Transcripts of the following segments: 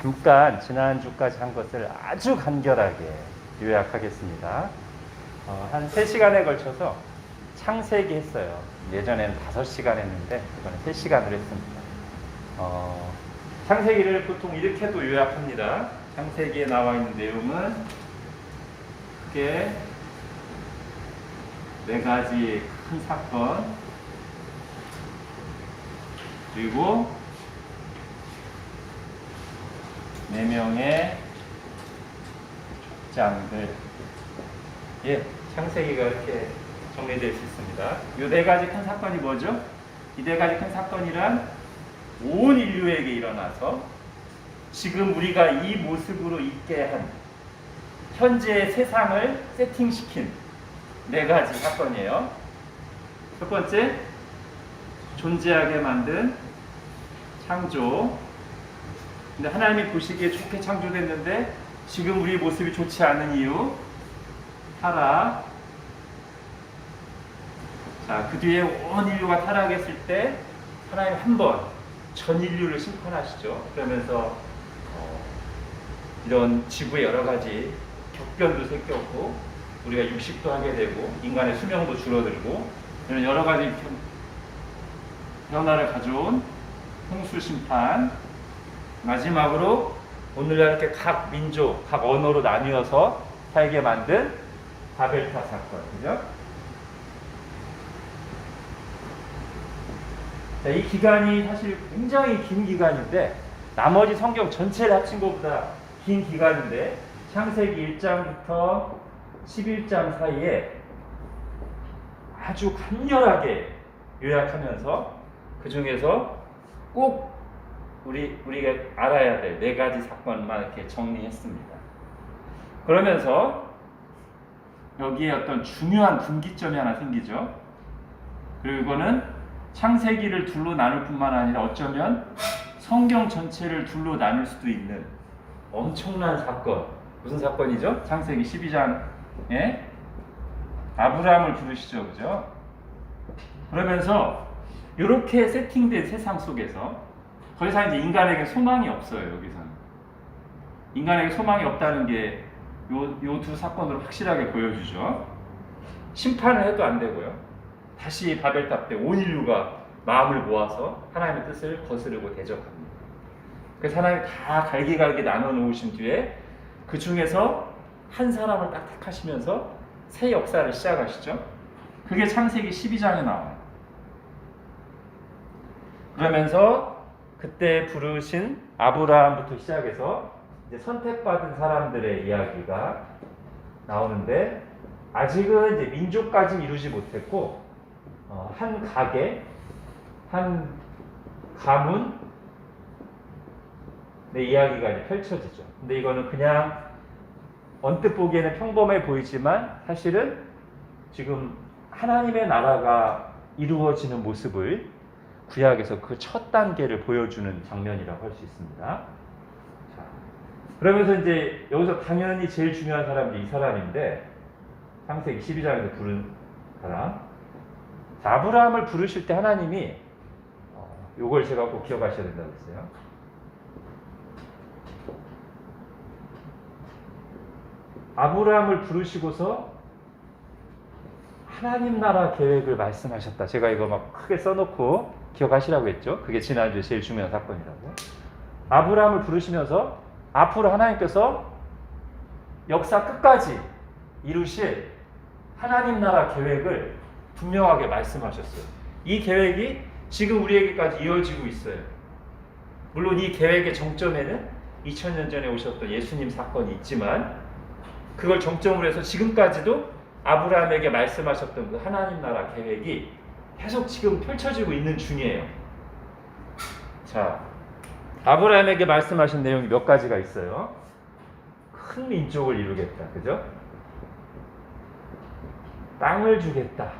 잠깐 지난주까지 한 것을 아주 간결하게 요약하겠습니다. 한 3시간에 걸쳐서 창세기 했어요. 예전에는 5시간 했는데 이번에 3시간을 했습니다. 창세기를 보통 이렇게도 요약합니다. 창세기에 나와 있는 내용은 크게 4가지 큰 사건, 그리고 4명의 족장들. 창세기가 이렇게 정리될 수 있습니다. 이 4가지 큰 사건이 뭐죠? 이 4가지 큰 사건이란 온 인류에게 일어나서 지금 우리가 이 모습으로 있게 한 현재의 세상을 세팅시킨 4가지 사건이에요. 첫 번째, 존재하게 만든 창조. 근데 하나님이 보시기에 좋게 창조됐는데 지금 우리 모습이 좋지 않은 이유, 타락. 자, 그 뒤에 온 인류가 타락했을 때 하나님 한 번 전 인류를 심판하시죠. 그러면서 이런 지구의 여러 가지 격변도 생겼고 우리가 육식도 하게 되고 인간의 수명도 줄어들고 이런 여러 가지 변화를 가져온 홍수 심판. 마지막으로 오늘날 이렇게 각 민족, 각 언어로 나뉘어서 살게 만든 바벨탑 사건. 그죠? 자, 이 기간이 사실 굉장히 긴 기간인데 나머지 성경 전체를 합친 것보다 긴 기간인데 창세기 1장부터 11장 사이에 아주 간결하게 요약하면서 그 중에서 꼭 우리가 알아야 될 4가지 사건만 이렇게 정리했습니다. 그러면서 여기에 어떤 중요한 분기점이 하나 생기죠. 그리고 이거는 창세기를 둘로 나눌 뿐만 아니라 어쩌면 성경 전체를 둘로 나눌 수도 있는 엄청난 사건. 무슨 사건이죠? 창세기 12장에 아브라함을 부르시죠. 그죠? 그러면서 이렇게 세팅된 세상 속에서 더 이상 이제 인간에게 소망이 없어요. 여기서는 인간에게 소망이 없다는 게 요 두 사건으로 확실하게 보여주죠. 심판을 해도 안 되고요. 다시 바벨탑 때 온 인류가 마음을 모아서 하나님의 뜻을 거스르고 대적합니다. 그래서 하나님이 다 갈기갈기 나눠 놓으신 뒤에 그 중에서 한 사람을 딱 택하시면서 새 역사를 시작하시죠. 그게 창세기 12장에 나와요. 그러면서 그때 부르신 아브라함부터 시작해서 이제 선택받은 사람들의 이야기가 나오는데 아직은 이제 민족까지 이루지 못했고 한 가게, 한 가문의 이야기가 이제 펼쳐지죠. 근데 이거는 그냥 언뜻 보기에는 평범해 보이지만 사실은 지금 하나님의 나라가 이루어지는 모습을 구약에서 그 첫 단계를 보여주는 장면이라고 할 수 있습니다. 자, 그러면서 이제 여기서 당연히 제일 중요한 사람이 이 사람인데 창세기 12장에서 부른 사람. 자, 아브라함을 부르실 때 하나님이 요걸 제가 꼭 기억하셔야 된다고 했어요. 아브라함을 부르시고서 하나님 나라 계획을 말씀하셨다. 제가 이거 막 크게 써놓고 기억하시라고 했죠. 그게 지난주에 제일 중요한 사건이라고. 아브라함을 부르시면서 앞으로 하나님께서 역사 끝까지 이루실 하나님 나라 계획을 분명하게 말씀하셨어요. 이 계획이 지금 우리에게까지 이어지고 있어요. 물론 이 계획의 정점에는 2000년 전에 오셨던 예수님 사건이 있지만 그걸 정점으로 해서 지금까지도 아브라함에게 말씀하셨던 그 하나님 나라 계획이 계속 지금 펼쳐지고 있는 중이에요. 자, 아브라함에게 말씀하신 내용이 몇 가지가 있어요. 큰 민족을 이루겠다. 그죠? 땅을 주겠다.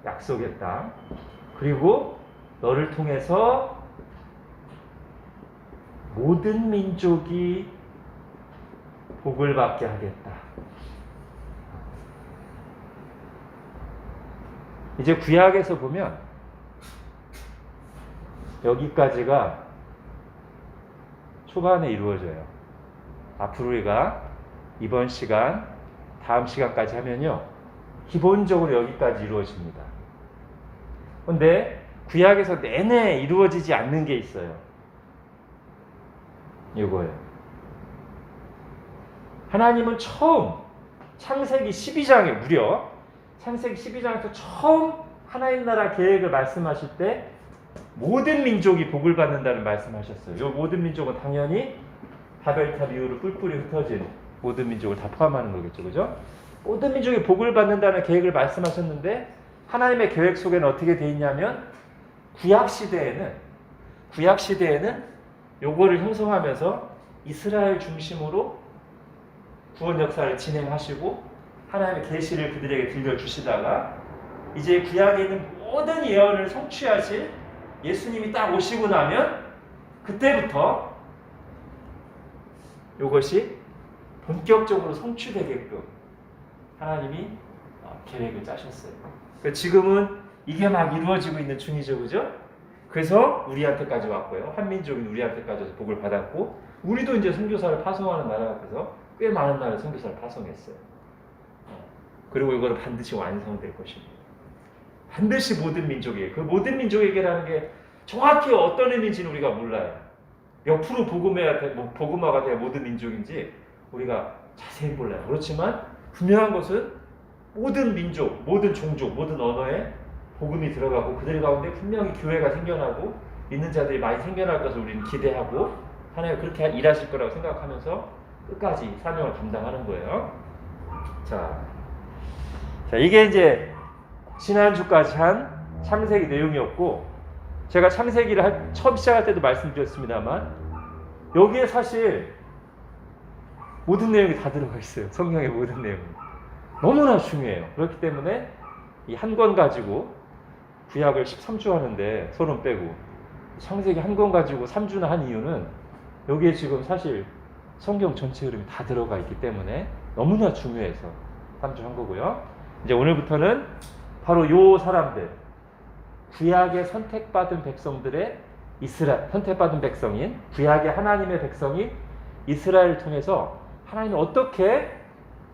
약속했다. 그리고 너를 통해서 모든 민족이 복을 받게 하겠다. 이제 구약에서 보면 초반에 이루어져요. 앞으로 우리가 이번 시간, 다음 시간까지 하면요, 기본적으로 여기까지 이루어집니다. 근데 구약에서 내내 이루어지지 않는 게 있어요. 이거예요. 하나님은 처음 창세기 12장에 무려 창세기 12장에서 처음 하나님 나라 계획을 말씀하실 때 모든 민족이 복을 받는다는 말씀하셨어요. 이 모든 민족은 당연히 바벨탑 이후로 뿔뿔이 흩어진 모든 민족을 다 포함하는 거겠죠. 그죠? 모든 민족이 복을 받는다는 계획을 말씀하셨는데 하나님의 계획 속에는 어떻게 돼 있냐면 구약 시대에는 요거를 형성하면서 이스라엘 중심으로 구원 역사를 진행하시고 하나님의 계시를 그들에게 들려주시다가 이제 구약에 있는 모든 예언을 성취하실 예수님이 딱 오시고 나면 그때부터 요것이 본격적으로 성취되게끔 하나님이 계획을 짜셨어요. 그러니까 지금은 이게 막 이루어지고 있는 중이죠. 그죠? 그래서 우리한테까지 왔고요. 한민족인 우리한테까지 와서 복을 받았고 우리도 이제 선교사를 파송하는 나라가 돼서 꽤 많은 나라에 선교사를 파송했어요. 그리고 이거는 반드시 완성될 것입니다. 반드시 모든 민족에게, 그 모든 민족에게라는 게 정확히 어떤 의미인지는 우리가 몰라요. 몇 프로 복음화가 돼야 모든 민족인지 우리가 자세히 몰라요. 그렇지만 분명한 것은 모든 민족, 모든 종족, 모든 언어에 복음이 들어가고 그들 가운데 분명히 교회가 생겨나고 있는 자들이 많이 생겨날 것을 우리는 기대하고 하나님 그렇게 일하실 거라고 생각하면서 끝까지 사명을 감당하는 거예요. 자, 이게 이제 지난주까지 한 창세기 내용이었고 제가 창세기를 처음 시작할 때도 말씀드렸습니다만 여기에 사실 모든 내용이 다 들어가 있어요. 성경의 모든 내용이. 너무나 중요해요. 그렇기 때문에 이 한 권 가지고 구약을 13주 하는데 서론 빼고 창세기 한 권 가지고 3주나 한 이유는 여기에 지금 사실 성경 전체 흐름이 다 들어가 있기 때문에 너무나 중요해서 3주 한 거고요. 이제 오늘부터는 바로 요 사람들, 구약의 선택받은 백성들의 선택받은 백성인 구약의 하나님의 백성인 이스라엘을 통해서 하나님이 어떻게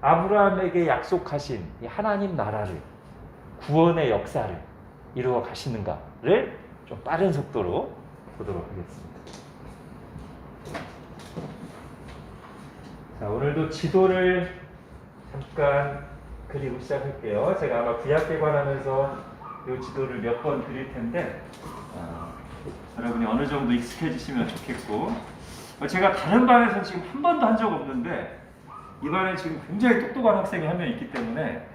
아브라함에게 약속하신 이 하나님 나라를 구원의 역사를 이루어 가시는가를 좀 빠른 속도로 보도록 하겠습니다. 자, 오늘도 지도를 잠깐 그리고 시작할게요. 제가 아마 구약개관하면서 이 지도를 몇 번 드릴 텐데 여러분이 어느 정도 익숙해지시면 좋겠고 제가 다른 반에서 지금 한 번도 한 적 없는데 이 반에 지금 굉장히 똑똑한 학생이 한 명 있기 때문에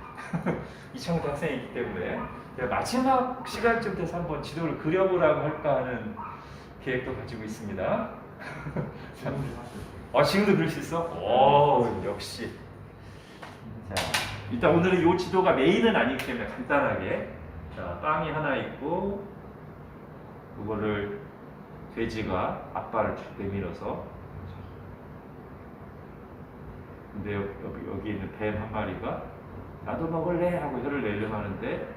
이창도 학생이 있기 때문에 제가 마지막 시간쯤 돼서 한번 지도를 그려보라고 할까 하는 계획도 가지고 있습니다. 지금도 그릴 수 있어? 오, 역시. 자, 일단 오늘은 이 지도가 메인은 아니기 때문에 간단하게 자, 빵이 하나 있고 이거를 돼지가 앞발을 쭉 내밀어서 근데 여기 있는 뱀 한 마리가 나도 먹을래 하고 혀를 내려고 하는데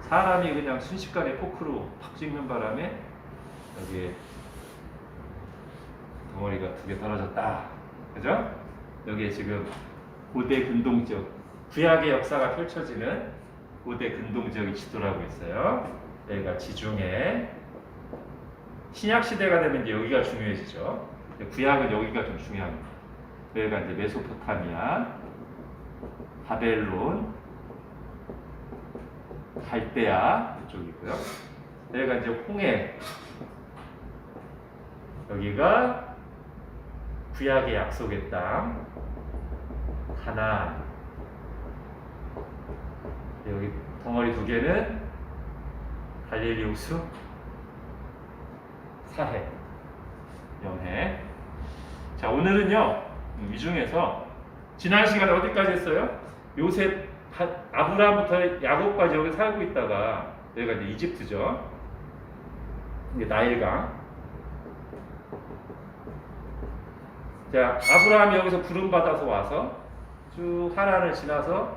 사람이 그냥 순식간에 포크로 팍 찍는 바람에 여기에 덩어리가 2개 떨어졌다. 그죠? 여기에 지금 고대 근동적 구약의 역사가 펼쳐지는 고대 근동적인 지도라고 있어요. 여기가 지중해. 신약 시대가 되면 이제 여기가 중요해지죠. 구약은 여기가 좀 중요합니다. 여기가 이제 메소포타미아, 바벨론, 갈대아 이쪽이고요. 여기가 이제 홍해. 여기가 구약의 약속의 땅, 가나안. 여기 덩어리 2개는 갈릴리 호수, 사해, 영해. 자, 오늘은요 이 중에서 지난 시간에 어디까지 했어요? 요셉, 아브라함부터 야곱까지 여기 살고 있다가 여기가 이제 이집트죠. 이게 나일강. 자, 아브라함이 여기서 부름 받아서 와서 쭉 하란을 지나서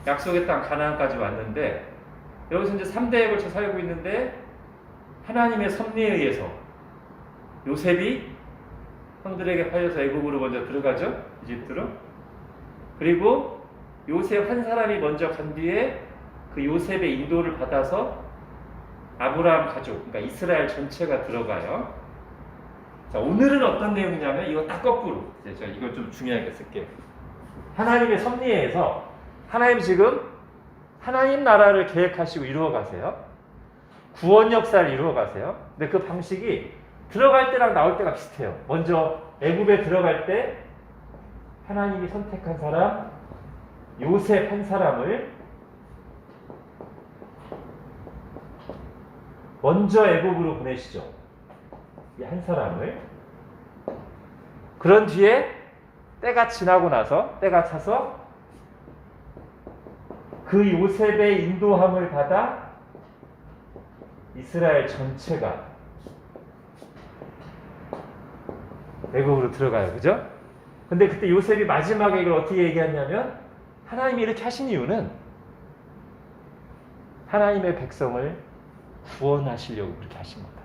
약속의 땅 가나안까지 왔는데 여기서 이제 3대에 걸쳐 살고 있는데 하나님의 섭리에 의해서 요셉이 형들에게 팔려서 애국으로 먼저 들어가죠. 이집트로. 그리고 요셉 한 사람이 먼저 간 뒤에 그 요셉의 인도를 받아서 아브라함 가족, 그러니까 이스라엘 전체가 들어가요. 자, 오늘은 어떤 내용이냐면 이거 딱 거꾸로. 이제 제가 이걸 좀 중요하게 쓸게요. 하나님의 섭리에서 하나님 지금 하나님 나라를 계획하시고 이루어가세요. 구원 역사를 이루어가세요. 근데 그 방식이 들어갈 때랑 나올 때가 비슷해요. 먼저 애굽에 들어갈 때 하나님이 선택한 사람 요셉 한 사람을 먼저 애굽으로 보내시죠. 이 한 사람을. 그런 뒤에 때가 지나고 나서 때가 차서 그 요셉의 인도함을 받아 이스라엘 전체가 애굽으로 들어가요. 그죠? 근데 그때 요셉이 마지막에 이걸 어떻게 얘기했냐면 하나님이 이렇게 하신 이유는 하나님의 백성을 구원하시려고 그렇게 하신 거다.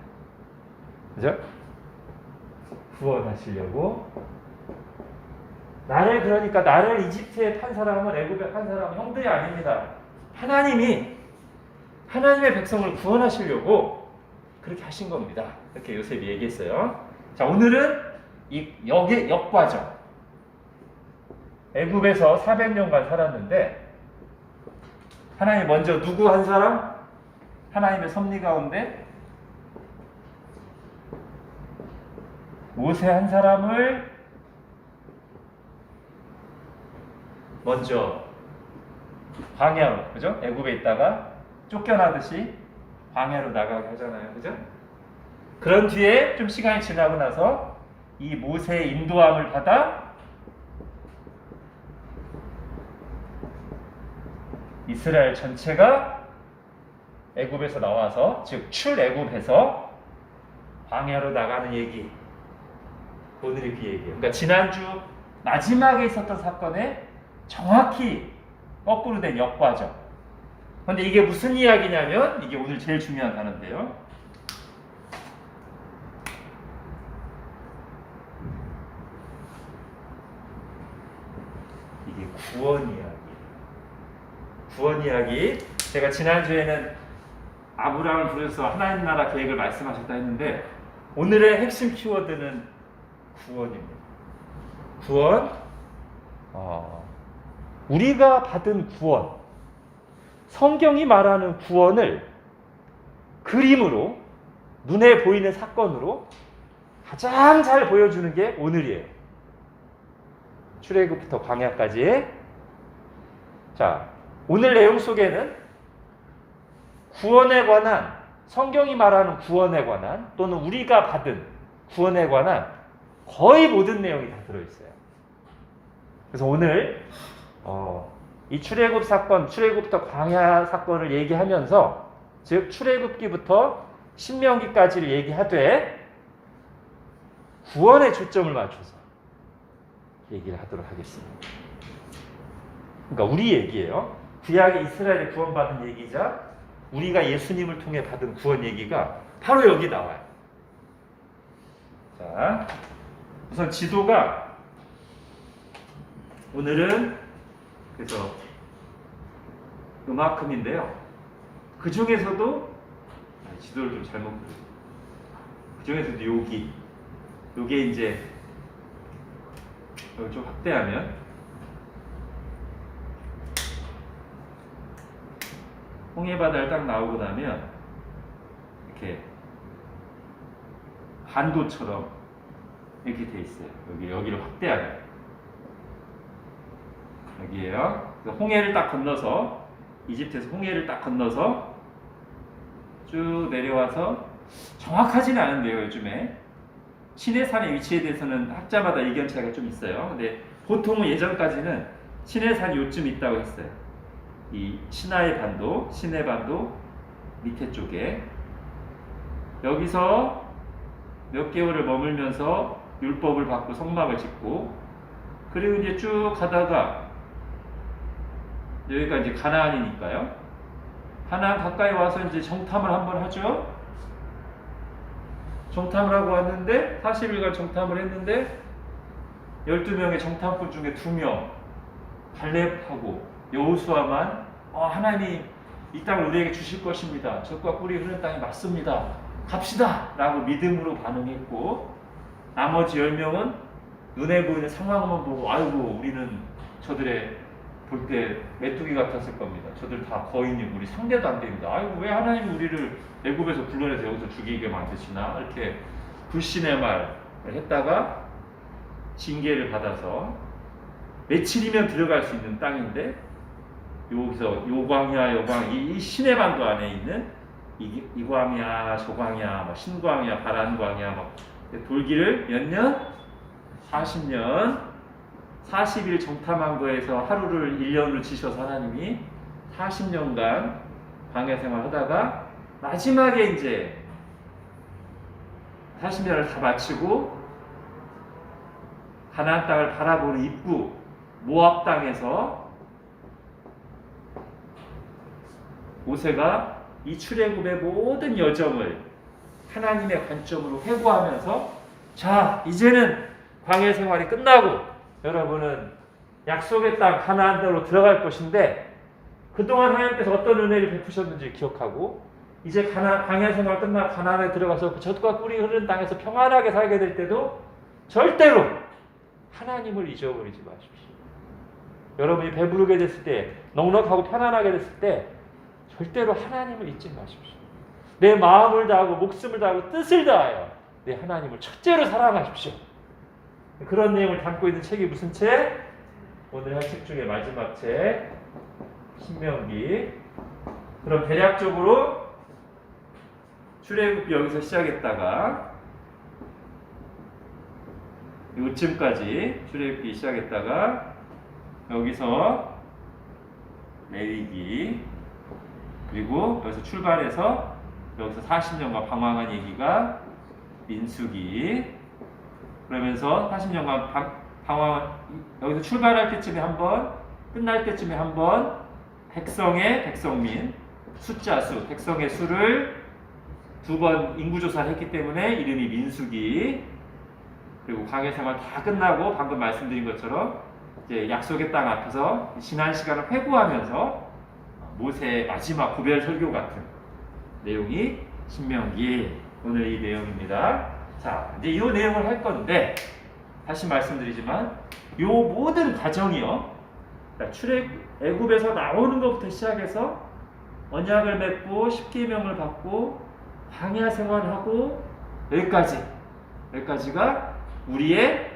그죠? 구원하시려고. 그러니까 나를 이집트에 판 사람은 애굽에 판 사람은 형들이 아닙니다. 하나님이 하나님의 백성을 구원하시려고 그렇게 하신 겁니다. 이렇게 요셉이 얘기했어요. 자, 오늘은 이 역과정. 애굽에서 400년간 살았는데 하나님 먼저 누구 한 사람? 하나님의 섭리 가운데 모세 한 사람을 먼저 광야로, 그죠? 애굽에 있다가 쫓겨나듯이 광야로 나가게 하잖아요. 그죠? 그런 뒤에 좀 시간이 지나고 나서 이 모세의 인도함을 받아 이스라엘 전체가 애굽에서 나와서, 즉 출애굽해서 광야로 나가는 얘기. 오늘의 그 얘기예요. 그러니까 지난주 마지막에 있었던 사건에 정확히 거꾸로 된 역과정. 그런데 이게 무슨 이야기냐면 이게 오늘 제일 중요한 단어인데요. 이게 구원 이야기. 구원 이야기. 제가 지난주에는 아브라함을 부르셔서 하나님 나라 계획을 말씀하셨다 했는데 오늘의 핵심 키워드는 구원입니다. 구원. 우리가 받은 구원. 성경이 말하는 구원을 그림으로 눈에 보이는 사건으로 가장 잘 보여주는 게 오늘이에요. 출애굽부터 광야까지. 자, 오늘 내용 속에는 구원에 관한, 성경이 말하는 구원에 관한 또는 우리가 받은 구원에 관한 거의 모든 내용이 다 들어있어요. 그래서 오늘 이 출애굽 사건, 출애굽부터 광야 사건을 얘기하면서, 즉 출애굽기부터 신명기까지를 얘기하되 구원에 초점을 맞춰서 얘기를 하도록 하겠습니다. 그러니까 우리 얘기예요. 구약의 이스라엘이 구원받은 얘기자 우리가 예수님을 통해 받은 구원 얘기가 바로 여기 나와요. 자, 우선 지도가 오늘은 그래서 요만큼인데요. 그 중에서도 지도를 좀 잘못 그렸어요. 그 중에서도 요게 이제 여기 좀 확대하면 홍해바다를 딱 나오고 나면 이렇게 반도처럼 이렇게 돼 있어요. 여기를 확대하면 여기에요. 홍해를 딱 건너서 이집트에서 홍해를 딱 건너서 쭉 내려와서 정확하지는 않은데요. 요즘에 시내산의 위치에 대해서는 학자마다 의견 차이가 좀 있어요. 근데 보통은 예전까지는 시내산이 요쯤 있다고 했어요. 이 시나이 반도, 시내 반도 밑에 쪽에 여기서 몇 개월을 머물면서 율법을 받고 성막을 짓고 그리고 이제 쭉 가다가 여기가 이제 가나안이니까요. 가나안 가까이 와서 이제 정탐을 한번 하죠. 정탐을 하고 왔는데 40일간 정탐을 했는데 12명의 정탐꾼 중에 2명 갈렙하고 여호수아만 하나님이 이 땅을 우리에게 주실 것입니다. 젖과 꿀이 흐르는 땅이 맞습니다. 갑시다! 라고 믿음으로 반응했고 나머지 10명은 눈에 보이는 상황만 보고 아이고 우리는 저들의 볼 때 메뚜기 같았을 겁니다. 저들 다 거인이고 우리 상대도 안 됩니다. 아이고 왜 하나님이 우리를 애굽에서 불러내서 여기서 죽이게 만드시나 이렇게 불신의 말을 했다가 징계를 받아서 며칠이면 들어갈 수 있는 땅인데 여기서 요광야 이 시내반도 안에 있는 이광야 저광야 뭐 신광야 바란광야 뭐 돌기를 몇 년? 40년 40일 정탐한 거에서 하루를 1년으로 치셔서 하나님이 40년간 광야 생활하다가 마지막에 이제 40년을 다 마치고 가나안 땅을 바라보는 입구 모압 땅에서 모세가 이 출애굽의 모든 여정을 하나님의 관점으로 회고하면서 자 이제는 광야 생활이 끝나고 여러분은 약속의 땅 가나안 땅으로 들어갈 것인데 그동안 하나님께서 어떤 은혜를 베푸셨는지 기억하고 이제 광야 생활 끝나고 가나안에 들어가서 그 젖과 꿀이 흐르는 땅에서 평안하게 살게 될 때도 절대로 하나님을 잊어버리지 마십시오. 여러분이 배부르게 됐을 때 넉넉하고 편안하게 됐을 때 절대로 하나님을 잊지 마십시오. 내 마음을 다하고 목숨을 다하고 뜻을 다하여 내 하나님을 첫째로 사랑하십시오. 그런 내용을 담고 있는 책이 무슨 책? 오늘 한 책 중에 마지막 책 신명기. 그럼 대략적으로 출애굽 여기서 시작했다가 요쯤까지 출애굽기 시작했다가 여기서 레위기 그리고 여기서 출발해서 여기서 40년간 방황한 얘기가 민수기 그러면서 40년간 방황 여기서 출발할 때쯤에 한번 끝날 때쯤에 한번 백성민 숫자 수 백성의 수를 2번 인구조사를 했기 때문에 이름이 민수기 그리고 광야 생활 다 끝나고 방금 말씀드린 것처럼 이제 약속의 땅 앞에서 지난 시간을 회고하면서 모세의 마지막 구별 설교 같은 내용이 신명기 오늘 이 내용입니다. 자, 이제 이 내용을 할 건데 다시 말씀드리지만 이 모든 과정이요. 애굽에서 나오는 것부터 시작해서 언약을 맺고 십계명을 받고 광야 생활하고 여기까지가 우리의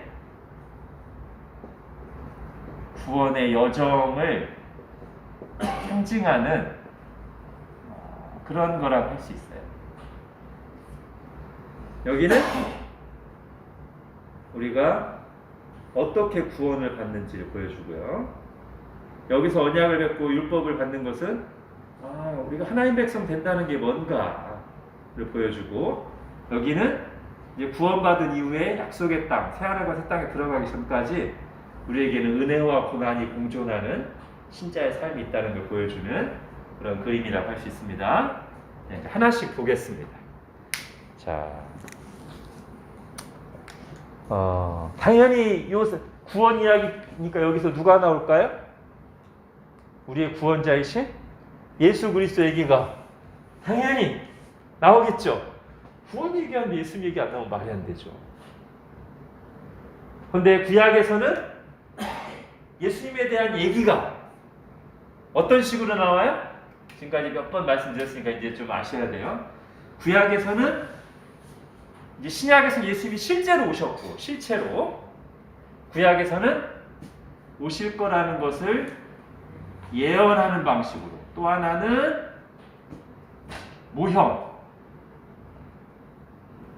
구원의 여정을 상징하는 그런 거라고 할 수 있어요. 여기는 우리가 어떻게 구원을 받는지를 보여주고요. 여기서 언약을 맺고 율법을 받는 것은 우리가 하나님 백성 된다는 게 뭔가를 보여주고 여기는 이제 구원받은 이후에 약속의 땅, 새하늘과 새 땅에 들어가기 전까지 우리에게는 은혜와 고난이 공존하는 신자의 삶이 있다는 걸 보여주는 그런 그림이라고 할 수 있습니다. 네, 하나씩 보겠습니다. 자, 당연히 요 구원 이야기니까 여기서 누가 나올까요? 우리의 구원자이신 예수 그리스도 얘기가 당연히 나오겠죠. 구원 얘기하는데 예수 얘기 안 나오면 말이 안 되죠. 그런데 구약에서는 예수님에 대한 얘기가 어떤 식으로 나와요? 지금까지 몇 번 말씀드렸으니까 이제 좀 아셔야 돼요. 구약에서는 이제 신약에서 예수님이 실제로 오셨고 실제로 구약에서는 오실 거라는 것을 예언하는 방식으로 또 하나는 모형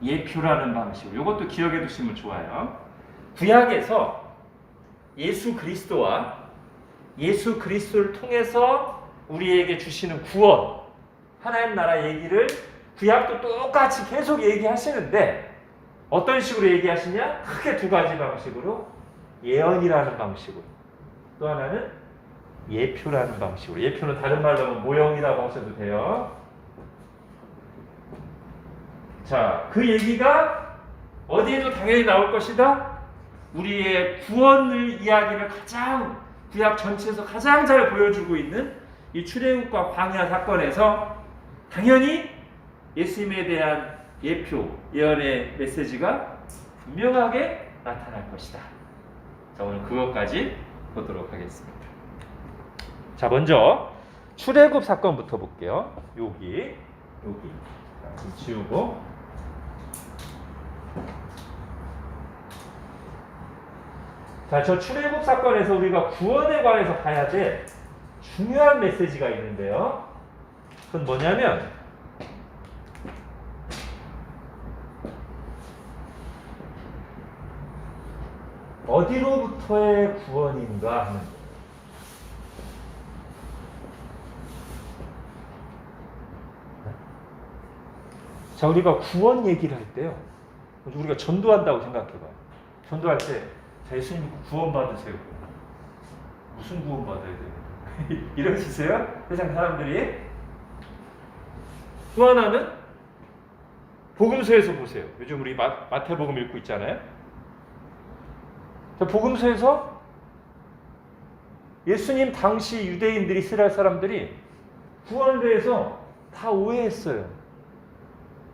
예표라는 방식으로 이것도 기억해 두시면 좋아요. 구약에서 예수 그리스도와 예수 그리스도를 통해서 우리에게 주시는 구원 하나님 나라 얘기를 구약도 똑같이 계속 얘기하시는데 어떤 식으로 얘기하시냐? 크게 2가지 방식으로 예언이라는 방식으로 또 하나는 예표라는 방식으로 예표는 다른 말로 하면 모형이라고 하셔도 돼요. 자, 그 얘기가 어디에도 당연히 나올 것이다. 우리의 구원을 이야기를 구약 전체에서 가장 잘 보여주고 있는 이 출애굽과 광야 사건에서 당연히 예수님에 대한 예표, 예언의 메시지가 분명하게 나타날 것이다. 자, 오늘 그것까지 보도록 하겠습니다. 자, 먼저 출애굽 사건부터 볼게요. 여기 자, 좀 지우고. 자, 저 출애굽 사건에서 우리가 구원에 관해서 봐야 될 중요한 메시지가 있는데요. 그건 뭐냐면 어디로부터의 구원인가 하는 거예요. 자, 우리가 구원 얘기를 할 때요, 우리가 전도한다고 생각해봐요. 전도할 때 예수님 구원 받으세요. 무슨 구원 받아야 돼요? 이러시세요? 세상 사람들이. 또 하나는 복음서에서 보세요. 요즘 우리 마태복음 읽고 있잖아요. 복음서에서 예수님 당시 유대인들이, 이스라엘 사람들이 구원에 대해서 다 오해했어요.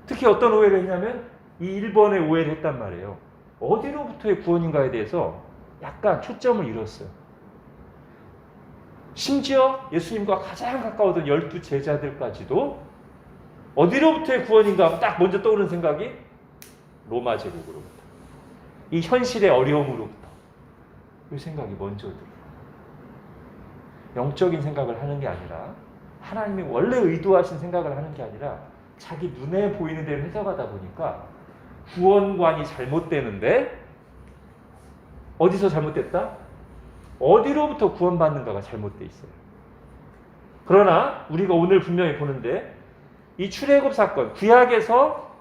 특히 어떤 오해를 했냐면 이 1번의 오해를 했단 말이에요. 어디로부터의 구원인가에 대해서 약간 초점을 잃었어요. 심지어 예수님과 가장 가까웠던 12 제자들까지도 어디로부터의 구원인가 딱 먼저 떠오르는 생각이 로마 제국으로부터, 이 현실의 어려움으로부터, 이 생각이 먼저 들어요. 영적인 생각을 하는 게 아니라, 하나님이 원래 의도하신 생각을 하는 게 아니라 자기 눈에 보이는 대로 해석하다 보니까 구원관이 잘못되는데, 어디서 잘못됐다? 어디로부터 구원받는가가 잘못돼 있어요. 그러나 우리가 오늘 분명히 보는데 이 출애굽 사건, 구약에서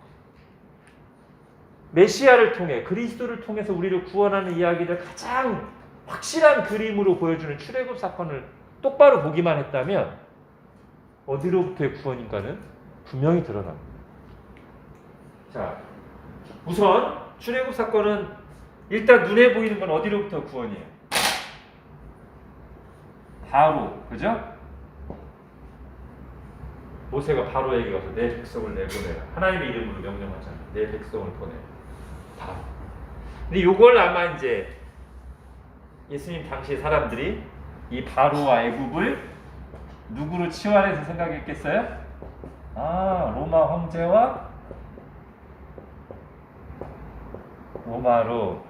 메시아를 통해, 그리스도를 통해서 우리를 구원하는 이야기를 가장 확실한 그림으로 보여주는 출애굽 사건을 똑바로 보기만 했다면 어디로부터의 구원인가는 분명히 드러납니다. 자, 우선 출애굽 사건은 일단 눈에 보이는 건 어디로부터 구원이에요? 바로, 그죠? 모세가 바로에게 가서 내 백성을 내보내라. 하나님의 이름으로 명령하잖아요. 내 백성을 보내라. 바로. 근데 이걸 아마 이제 예수님 당시 사람들이 이 바로와 애굽을 누구로 치환해서 생각했겠어요? 아, 로마 황제와 로마로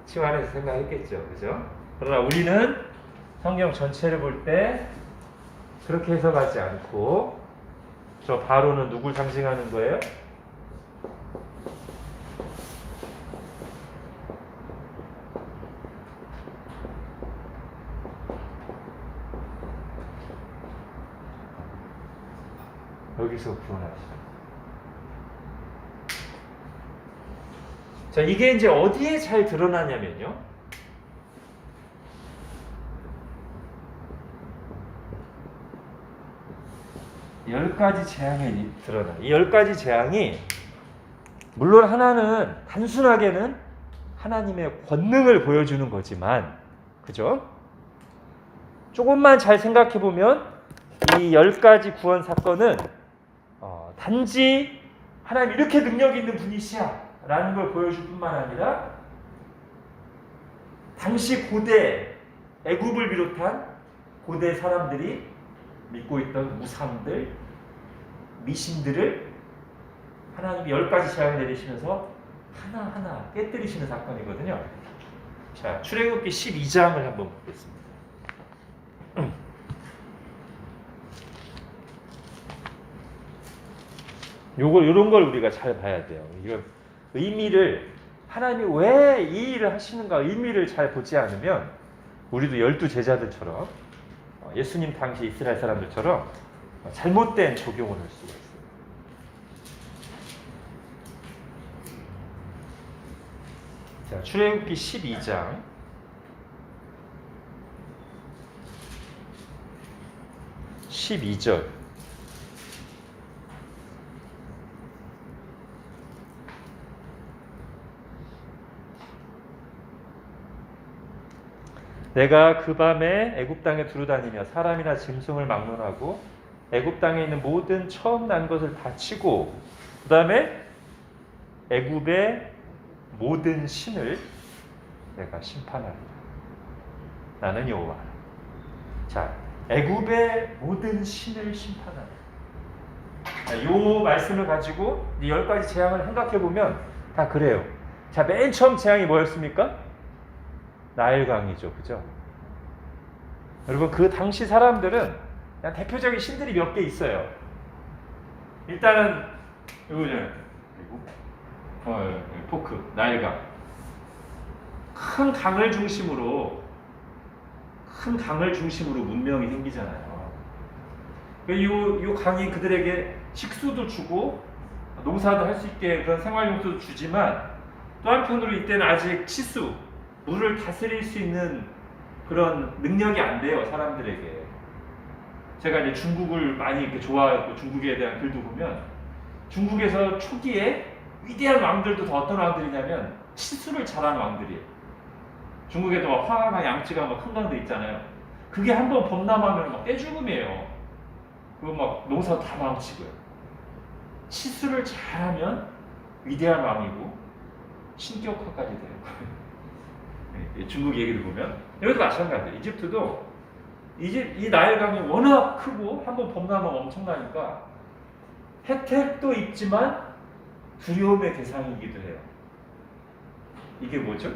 치환해서 생각했겠죠. 그죠? 그러나 우리는 성경 전체를 볼 때 그렇게 해석하지 않고, 저 바로는 누굴 상징하는 거예요? 여기서 구원하시죠. 자, 이게 이제 어디에 잘 드러나냐면요, 열 가지 재앙에 드러나. 이 10가지 재앙이, 물론 하나는 단순하게는 하나님의 권능을 보여주는 거지만, 그죠? 조금만 잘 생각해 보면 이 10가지 구원 사건은 단지 하나님 이렇게 능력 있는 분이시야 라는 걸 보여줄 뿐만 아니라, 당시 고대 애굽을 비롯한 고대 사람들이 믿고 있던 우상들, 미신들을 하나님이 10가지 재앙을 내리시면서 하나하나 깨뜨리시는 사건이거든요. 자, 출애굽기 12장을 한번 보겠습니다. 요런 걸 우리가 잘 봐야 돼요. 이거 의미를, 하나님이 왜 이 일을 하시는가 의미를 잘 보지 않으면 우리도 12 제자들처럼, 예수님 당시 이스라엘 사람들처럼 잘못된 적용을 할 수가 있어요. 자, 출애굽기 12장 12절. 내가 그 밤에 애굽 땅에 두루다니며 사람이나 짐승을 막론하고 애굽 땅에 있는 모든 처음 난 것을 다 치고 그 다음에 애굽의 모든 신을 내가 심판하리라. 나는 여호와. 자, 애굽의 모든 신을 심판하리라. 이 말씀을 가지고 이 10가지 재앙을 생각해 보면 다 그래요. 자, 맨 처음 재앙이 뭐였습니까? 나일강이죠, 그죠? 여러분, 그 당시 사람들은 그냥 대표적인 신들이 몇 개 있어요. 일단은 이거죠. 포크, 나일강. 큰 강을 중심으로 문명이 생기잖아요. 이 강이 그들에게 식수도 주고 농사도 할 수 있게 그런 생활용수도 주지만 또 한편으로 이때는 아직 치수, 물을 다스릴 수 있는 그런 능력이 안 돼요, 사람들에게. 제가 이제 중국을 많이 이렇게 좋아하고 중국에 대한 글도 보면 중국에서 초기에 위대한 왕들도 다 어떤 왕들이냐면 치수를 잘하는 왕들이에요. 중국에도 막 화가 양치가 막 큰 강도 있잖아요. 그게 한번 범람하면 막 떼죽음이에요. 그거 막 농사 다 망치고요. 치수를 잘하면 위대한 왕이고 신격화까지 되는 거예요. 중국 얘기를 보면 여기도 마찬가지예요. 이집트도 이 나일강이 워낙 크고 한번 범람하면 엄청나니까 혜택도 있지만 두려움의 대상이기도 해요. 이게 뭐죠?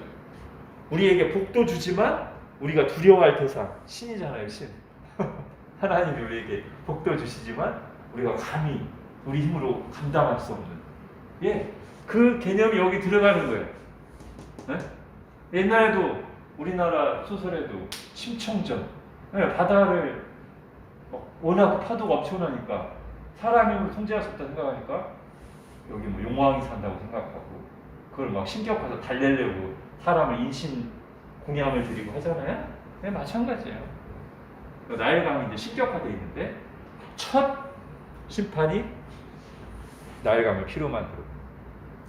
우리에게 복도 주지만 우리가 두려워할 대상. 신이잖아요, 신. 하나님이 우리에게 복도 주시지만 우리가 감히 우리 힘으로 감당할 수 없는, 예, 그 개념이 여기 들어가는 거예요. 네? 옛날에도 우리나라 소설에도 심청전, 네, 바다를 워낙 파도가 엄청나니까 사람 힘으로 통제할 수 없다 생각하니까 여기 뭐 용왕이 산다고 생각하고 그걸 막 신격화해서 달래려고 사람을 인신 공양을 드리고 하잖아요. 네, 마찬가지예요. 나일강이 이제 신격화되어 있는데 첫 심판이 나일강을 피로 만들고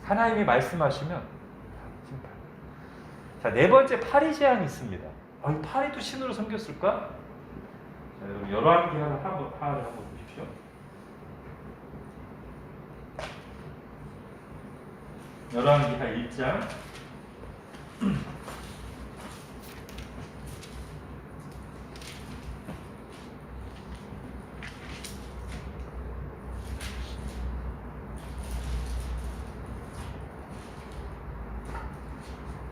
하나님이 말씀하시면 심판. 자, 네 번째 파리 재앙이 있습니다. 이 파리도 신으로 섬겼을까? 자, 여러분 열왕기 하나 한번 보십시오. 열왕기하 1장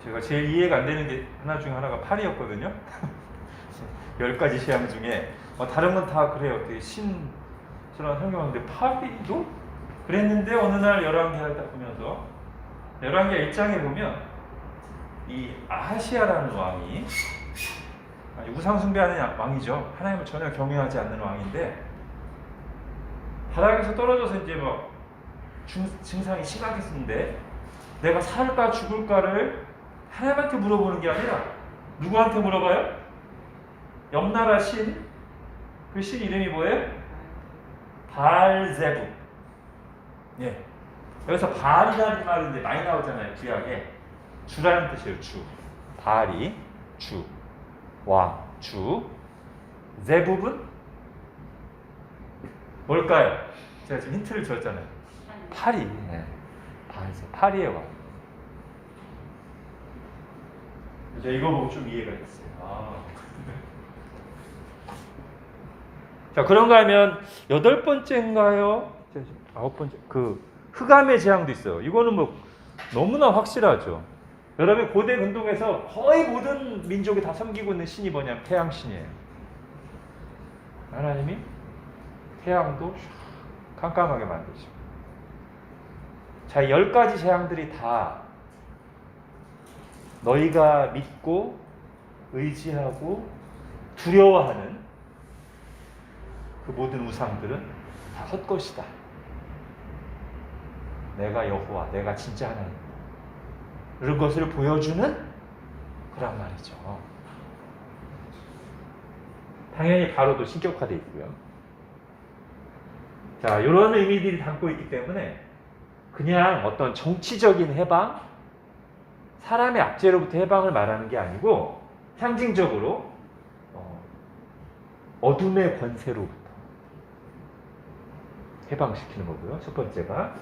제가 제일 이해가 안 되는 게 하나 중에 하나가 파리였거든요. 10가지 시향 중에 다른 건 다 그래요. 되게 신처럼 설명하는데 파리도 그랬는데 어느 날 열왕기하를 딱 보면서 열왕기 1장에 보면 이 아하시아라는 왕이 우상 숭배하는 왕이죠. 하나님을 전혀 경외하지 않는 왕인데 바닥에서 떨어져서 이제 막 증상이 심하겠는데 내가 살까 죽을까를 하나님한테 물어보는 게 아니라 누구한테 물어봐요? 옆나라 신, 그 신 이름이 뭐예요? 바알제북. 예. 여기서 바알이라는 말인데 많이 나오잖아요, 구약에. 주라는 뜻이에요, 주. 바알이 주, 왕, 주. 제북은 뭘까요? 제가 지금 힌트를 줬잖아요. 파리. 네. 파리의 왕. 제가 이거 보고 좀 이해가 됐어요. 자, 그런가 하면 8번째인가요? 9번째. 그 흑암의 재앙도 있어요. 이거는 뭐 너무나 확실하죠. 여러분 고대 근동에서 거의 모든 민족이 다 섬기고 있는 신이 뭐냐면 태양신이에요. 하나님이 태양도 깜깜하게 만드시고. 자, 이 10가지 재앙들이 다 너희가 믿고 의지하고 두려워하는 그 모든 우상들은 다 헛것이다. 내가 여호와, 내가 진짜 하나님이다. 이런 것을 보여주는 그런 말이죠. 당연히 바로도 신격화되어 있고요. 자, 이런 의미들이 담고 있기 때문에 그냥 어떤 정치적인 해방, 사람의 압제로부터 해방을 말하는 게 아니고 상징적으로 어둠의 권세로부터 해방시키는 거고요. 첫 번째가.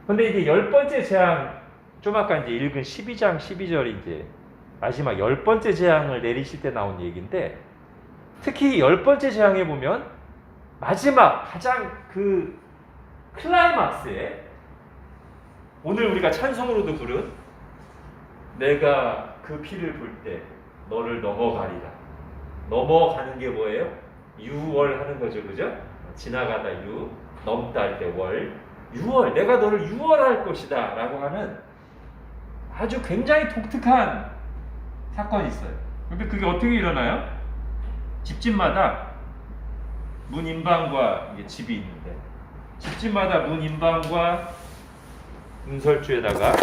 근데 이제 10번째 재앙, 좀 아까 이제 읽은 12장 12절이 이제 마지막 10번째 재앙을 내리실 때 나온 얘기인데, 특히 10번째 재앙에 보면 마지막 가장 그 클라이막스에 오늘 우리가 찬송으로도 부른 내가 그 피를 볼 때 너를 넘어가리라. 넘어가는 게 뭐예요? 유월하는 거죠, 그죠? 지나가다 유, 넘다 할 때 월, 유월, 내가 너를 유월할 것이다 라고 하는 아주 굉장히 독특한 사건이 있어요. 근데 그게 어떻게 일어나요? 집집마다 문 인방과 이게 집이 있는데, 집집마다 문 인방과 문설주에다가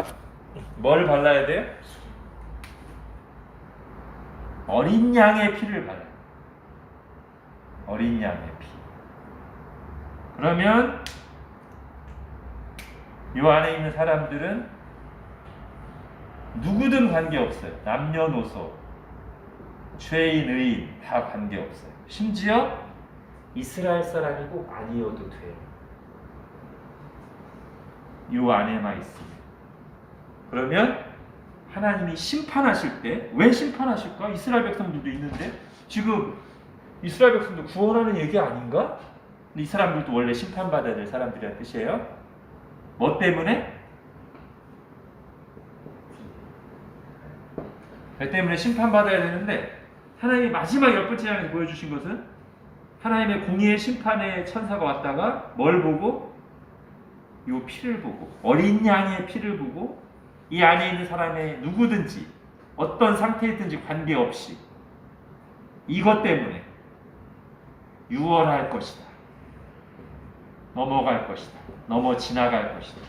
뭘 발라야 돼요? 어린 양의 피를 발라요. 어린 양의 피. 그러면 이 안에 있는 사람들은 누구든 관계없어요. 남녀노소, 죄인, 의인 다 관계없어요. 심지어 이스라엘 사람이고 아니어도 돼요. 이 안에만 있으면. 그러면 하나님이 심판하실 때, 왜 심판하실까? 이스라엘 백성들도 있는데 지금 이스라엘 백성도 구원하는 얘기 아닌가? 근데 이 사람들도 원래 심판받아야 될 사람들이란 뜻이에요. 뭐 때문에? 그 때문에 심판받아야 되는데, 하나님이 마지막 10번째 장에서 보여주신 것은 하나님의 공의의 심판의 천사가 왔다가 뭘 보고? 이 피를 보고, 어린 양의 피를 보고, 이 안에 있는 사람의 누구든지 어떤 상태이든지 관계없이 이것 때문에 유월할 것이다, 넘어갈 것이다, 넘어 지나갈 것이다,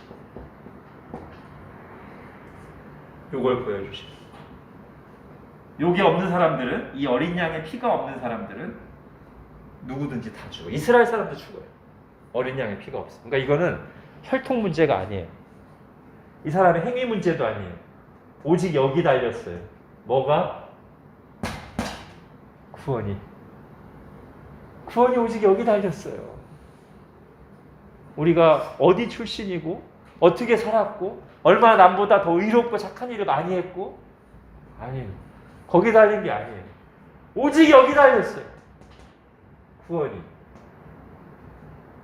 요걸 보여주십니다. 요게 없는 사람들은, 이 어린 양의 피가 없는 사람들은 누구든지 다 죽어. 이스라엘 사람도 죽어요. 어린 양의 피가 없어. 그러니까 이거는 혈통 문제가 아니에요. 이 사람의 행위 문제도 아니에요. 오직 여기 달렸어요. 뭐가? 구원이. 구원이 오직 여기 달렸어요. 우리가 어디 출신이고 어떻게 살았고 얼마나 남보다 더 의롭고 착한 일을 많이 했고, 아니에요. 거기 달린 게 아니에요. 오직 여기 달렸어요. 구원이.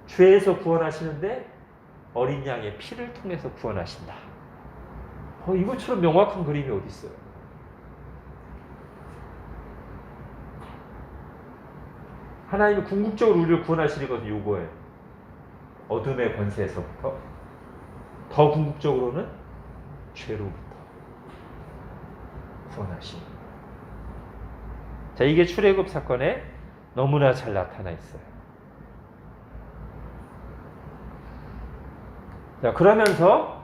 죄에서 구원하시는데 어린 양의 피를 통해서 구원하신다. 이것처럼 명확한 그림이 어디 있어요? 하나님이 궁극적으로 우리를 구원하시는 것은 이거예요. 어둠의 권세에서부터, 더 궁극적으로는 죄로부터 구원하시는. 자, 이게 출애굽 사건에 너무나 잘 나타나 있어요. 자, 그러면서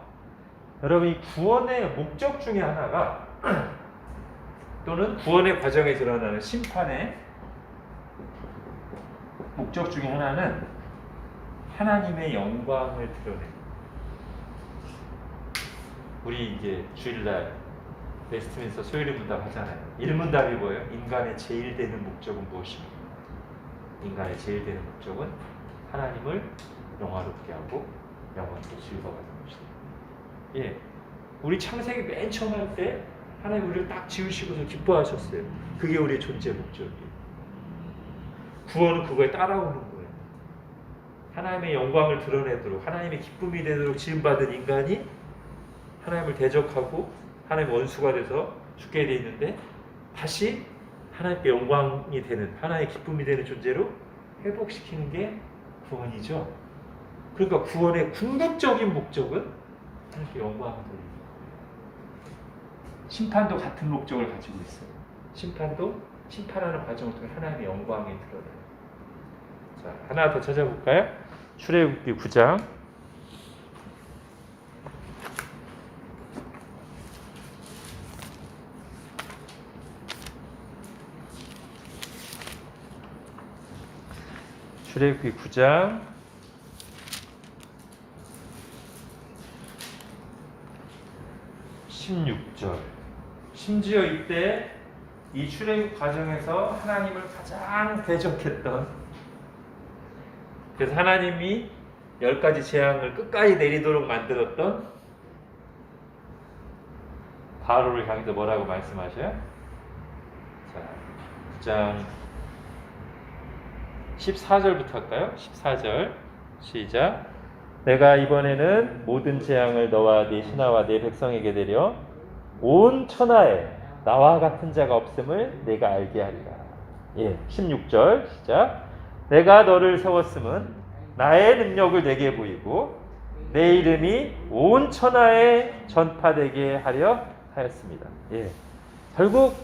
여러분, 이 구원의 목적 중에 하나가 또는 구원의 과정에 드러나는 심판의 목적 중에 하나는 하나님의 영광을 드러내는. 우리 이제 주일날 웨스트민스터 소요리 문답 하잖아요. 1문답이 뭐예요? 인간의 제일 되는 목적은 무엇입니까? 인간의 제일 되는 목적은 하나님을 영화롭게 하고 영원히 즐거워하는 것이다. 예, 우리 창세기 맨 처음 할 때 하나님 우리를 딱 지으시고서 기뻐하셨어요. 그게 우리의 존재 목적이에요. 구원은 그거에 따라오는 거예요. 하나님의 영광을 드러내도록, 하나님의 기쁨이 되도록 지음받은 인간이 하나님을 대적하고 하나님의 원수가 돼서 죽게 돼 있는데, 다시 하나님께 영광이 되는, 하나님의 기쁨이 되는 존재로 회복시키는 게 구원이죠. 그러니까 구원의 궁극적인 목적은 하나님께 영광을 돌리는 거예요. 심판도 같은 목적을 가지고 있어요. 심판도 심판하는 과정을 통해 하나님의 영광이 드러나요. 자, 하나 더 찾아볼까요? 출애굽기 9장. 출애굽기 9장 16절. 심지어 이때 이 출애굽 과정에서 하나님을 가장 대적했던, 그래서 하나님이 10가지 재앙을 끝까지 내리도록 만들었던 바로를 향해서 뭐라고 말씀하셔요? 자, 9장 14절부터 할까요? 14절 시작. 내가 이번에는 모든 재앙을 너와 네 신하와 네 백성에게 내려 온 천하에 나와 같은 자가 없음을 내가 알게 하리라. 16절 시작. 내가 너를 세웠음은 나의 능력을 내게 보이고 내 이름이 온 천하에 전파되게 하려 하였습니다. 결국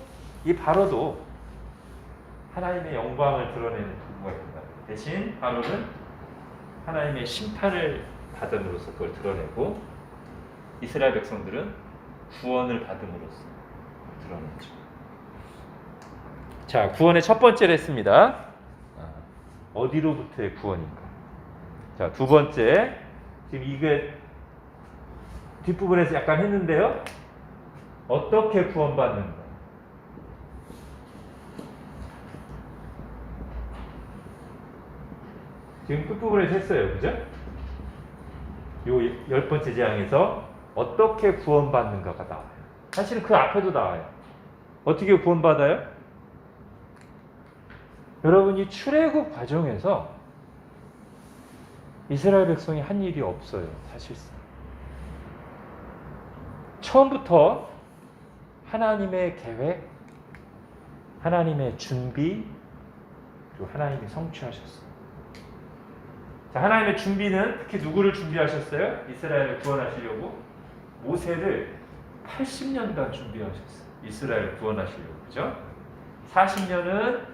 이 바로도 하나님의 영광을 드러내는 도구가 됩니다. 대신 바로는 하나님의 심판을 받음으로써 그걸 드러내고, 이스라엘 백성들은 구원을 받음으로써 드러냈죠. 자, 구원의 첫 번째를 했습니다. 어디로부터의 구원인가? 자, 두 번째, 지금 이게 뒷부분에서 약간 했는데요. 어떻게 구원받는가? 지금 끝부분에서 했어요. 그죠? 요 10번째 재앙에서 어떻게 구원받는가가 나와요. 사실은 그 앞에도 나와요. 어떻게 구원받아요? 여러분, 이 출애굽 과정에서 이스라엘 백성이 한 일이 없어요. 사실상. 처음부터 하나님의 계획, 하나님의 준비, 그리고 하나님이 성취하셨어요. 자, 하나님의 준비는 특히 누구를 준비하셨어요? 이스라엘을 구원하시려고 모세를 80년간 준비하셨어요. 이스라엘을 구원하시려고. 그죠? 40년은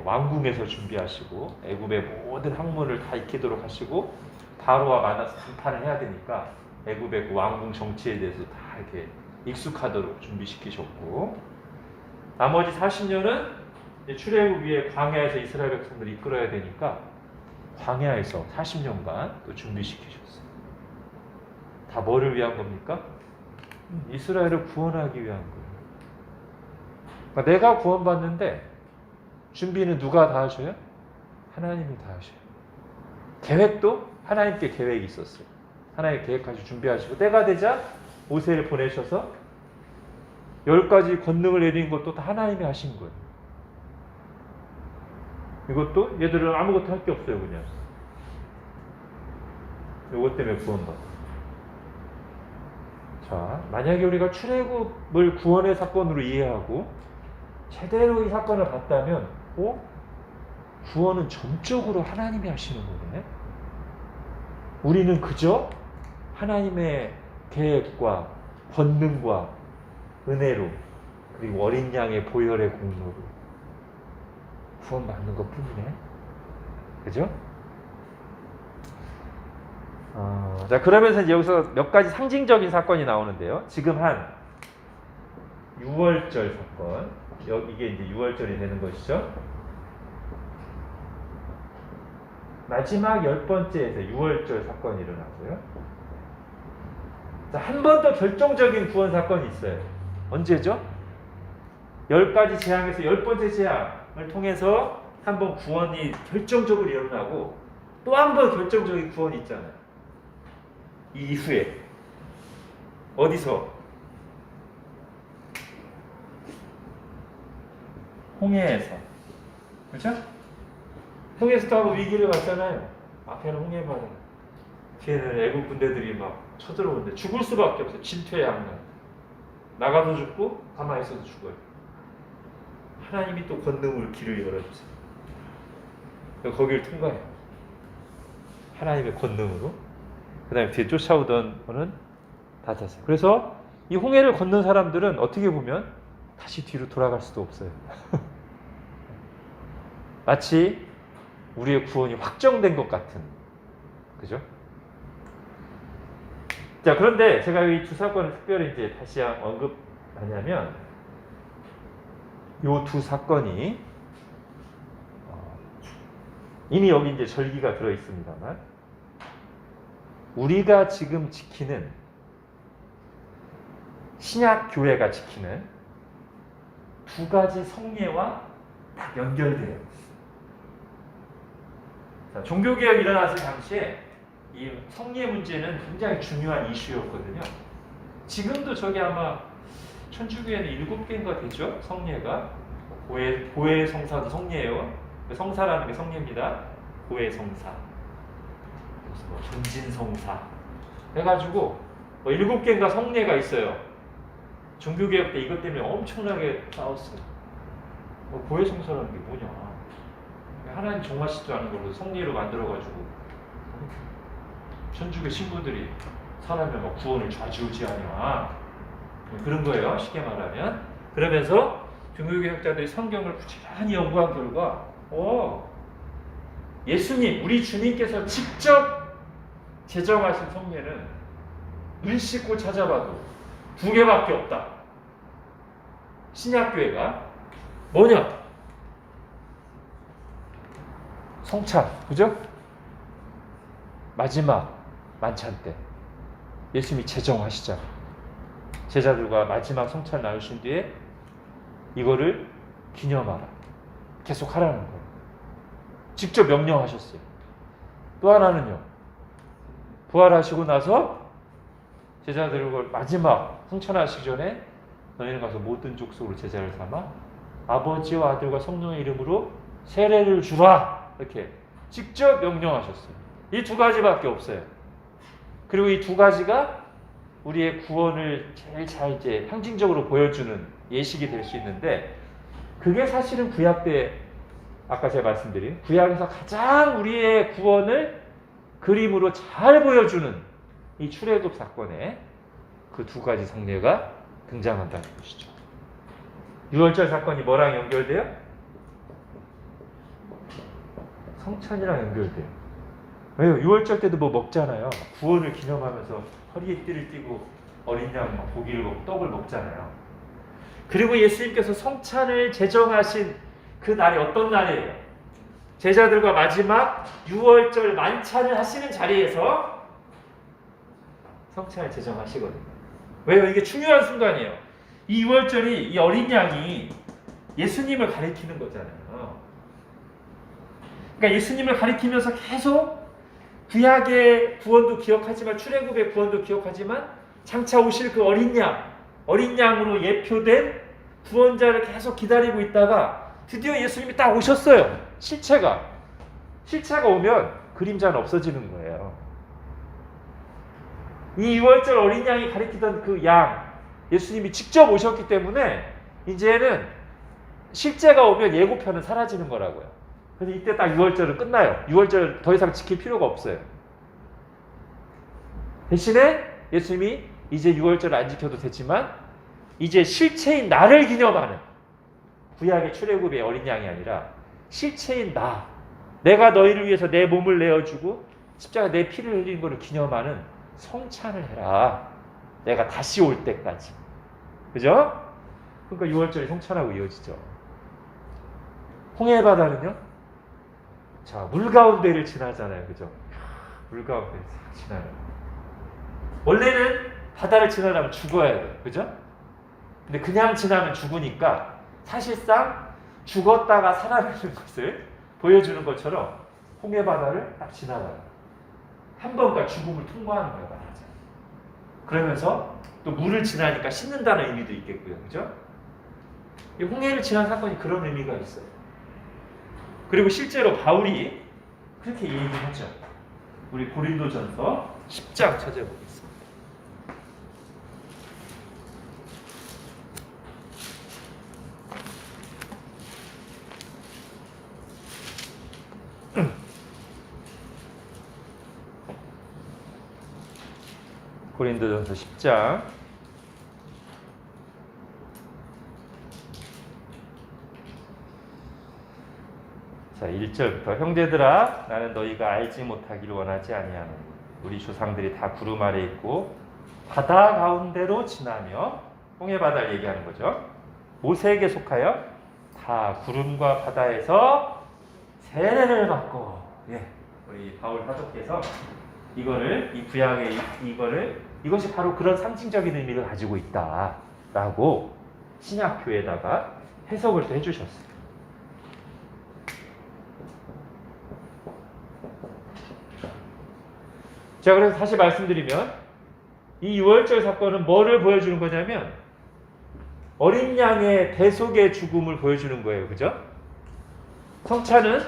왕궁에서 준비하시고 애굽의 모든 학문을 다 익히도록 하시고 바로와 만나서談判을 해야 되니까 애굽의 그 왕궁 정치에 대해서 다 이렇게 익숙하도록 준비시키셨고, 나머지 40년은 출애굽 위에 광야에서 이스라엘 백성들을 이끌어야 되니까 광야에서 40년간 또 준비시키셨어요. 다 뭐를 위한 겁니까? 이스라엘을 구원하기 위한 거예요. 그러니까 내가 구원받는데 준비는 누가 다 하셔요? 하나님이 다 하셔요. 계획도 하나님께 계획이 있었어요. 하나님 계획하시고 준비하시고, 때가 되자 모세를 보내셔서 10가지 권능을 내린 것도 다 하나님이 하신 거예요. 이것도 얘들은 아무것도 할 게 없어요. 그냥 이것 때문에 구원받아. 자, 만약에 우리가 출애굽을 구원의 사건으로 이해하고 제대로 이 사건을 봤다면 구원은 전적으로 하나님이 하시는 거네. 우리는 그저 하나님의 계획과 권능과 은혜로, 그리고 어린 양의 보혈의 공로로 구원받는 것 뿐이네. 그죠? 자, 그러면서 이제 여기서 몇 가지 상징적인 사건이 나오는데요. 지금 한 6월절 사건, 이게 이제 6월절이 되는 것이죠. 마지막 10번째에서 6월절 사건이 일어나고요. 자, 한 번 더 결정적인 구원 사건이 있어요. 언제죠? 10가지 재앙에서 10번째 재앙을 통해서 한 번 구원이 결정적으로 일어나고, 또 한 번 결정적인 구원이 있잖아요. 이 이후에 어디서? 홍해에서. 그렇죠? 홍해에서도 한번 위기를 봤잖아요. 앞에는 홍해바다, 뒤에는 애국 군대들이 막 쳐들어오는데 죽을 수밖에 없어요. 진퇴양난. 나가도 죽고 가만히 있어도 죽어요. 하나님이 또 권능으로 길을 열어주세요. 거기를 통과해요. 하나님의 권능으로. 그 다음에 뒤에 쫓아오던 거는 다 잤어요. 그래서 이 홍해를 걷는 사람들은 어떻게 보면 다시 뒤로 돌아갈 수도 없어요. 마치 우리의 구원이 확정된 것 같은. 그죠? 자, 그런데 제가 이 두 사건을 특별히 이제 다시 언급하냐면, 이 두 사건이 이미 여기 이제 절기가 들어 있습니다만, 우리가 지금 지키는 신약 교회가 지키는 두 가지 성례와 딱 연결돼요. 자, 종교개혁이 일어났을 당시에 이 성례 문제는 굉장히 중요한 이슈였거든요. 지금도 저게 아마 천주교에는 7개인가 되죠? 성례가. 고해 성사도 성례예요. 성사라는 게 성례입니다. 고해 성사. 그래서 뭐 존진성사. 해가지고 7개인가 성례가 있어요. 종교개혁 때 이것 때문에 엄청나게 싸웠어요. 고해 성사라는 게 뭐냐. 하나님 정하시지 않은 걸로 성례로 만들어가지고 천주교 신부들이 사람의 막 구원을 좌지우지하냐 그런 거예요. 쉽게 말하면. 그러면서 종교개혁자들이 성경을 부지런히 연구한 결과 예수님, 우리 주님께서 직접 제정하신 성례는 눈 씻고 찾아봐도 2개밖에 없다. 신약교회가 뭐냐? 성찬, 그죠? 마지막 만찬 때 예수님이 제정하시잖아요. 제자들과 마지막 성찬을 나누신 뒤에 이거를 기념하라. 계속 하라는 거예요. 직접 명령하셨어요. 또 하나는요. 부활하시고 나서 제자들과 마지막 성찬하시기 전에 너희는 가서 모든 족속으로 제자를 삼아 아버지와 아들과 성령의 이름으로 세례를 주라. 이렇게 직접 명령하셨어요. 이 2가지밖에 없어요. 그리고 이 2가지가 우리의 구원을 제일 잘 이제 상징적으로 보여주는 예식이 될 수 있는데, 그게 사실은 구약 때 아까 제가 말씀드린 구약에서 가장 우리의 구원을 그림으로 잘 보여주는 이 출애굽 사건에 그 2가지 성례가 등장한다는 것이죠. 유월절 사건이 뭐랑 연결돼요? 성찬이랑 연결돼요. 왜요? 유월절 때도 뭐 먹잖아요. 구원을 기념하면서 허리에 띠를 띠고 어린 양 고기를 먹고 떡을 먹잖아요. 그리고 예수님께서 성찬을 제정하신 그 날이 어떤 날이에요? 제자들과 마지막 유월절 만찬을 하시는 자리에서 성찬을 제정하시거든요. 왜요? 이게 중요한 순간이에요. 이 유월절이 이 어린 양이 예수님을 가리키는 거잖아요. 그러니까 예수님을 가리키면서 계속 구약의 구원도 기억하지만 출애굽의 구원도 기억하지만 장차 오실 그 어린 양으로 예표된 구원자를 계속 기다리고 있다가 드디어 예수님이 딱 오셨어요. 실체가 오면 그림자는 없어지는 거예요. 이 유월절 어린 양이 가리키던 그 양, 예수님이 직접 오셨기 때문에 이제는 실제가 오면 예고편은 사라지는 거라고요. 그래서 이때 딱 유월절은 끝나요. 유월절 더 이상 지킬 필요가 없어요. 대신에 예수님이 이제 유월절을 안 지켜도 되지만 이제 실체인 나를 기념하는, 구약의 출애굽의 어린 양이 아니라 실체인 내가 너희를 위해서 내 몸을 내어주고 십자가 내 피를 흘린 것을 기념하는 성찬을 해라. 내가 다시 올 때까지. 그죠? 그러니까 유월절이 성찬하고 이어지죠. 홍해바다는요? 자, 물 가운데를 지나잖아요. 그죠? 물 가운데를 지나요. 원래는 바다를 지나려면 죽어야 돼요. 그죠? 근데 그냥 지나면 죽으니까 사실상 죽었다가 살아나는 것을 보여주는 것처럼 홍해바다를 딱 지나가요. 한 번과 죽음을 통과하는 거예요. 바다죠. 그러면서 또 물을 지나니까 씻는다는 의미도 있겠고요. 그죠? 이 홍해를 지난 사건이 그런 의미가 있어요. 그리고 실제로 바울이 그렇게 얘기하죠. 우리 고린도전서 10장 찾아보겠습니다. 고린도전서 10장 자, 1절부터 형제들아 나는 너희가 알지 못하기를 원하지 아니하노니 우리 조상들이 다 구름 아래 있고 바다 가운데로 지나며 홍해바다를 얘기하는 거죠. 모세에게 속하여 다 구름과 바다에서 세례를 받고, 우리 바울 사도께서 이거를 이 구약의 이것이 바로 그런 상징적인 의미를 가지고 있다라고 신약교에다가 해석을 또 해주셨어요. 자, 그래서 다시 말씀드리면 이 유월절 사건은 뭐를 보여주는 거냐면 어린 양의 대속의 죽음을 보여주는 거예요. 그죠? 성찬은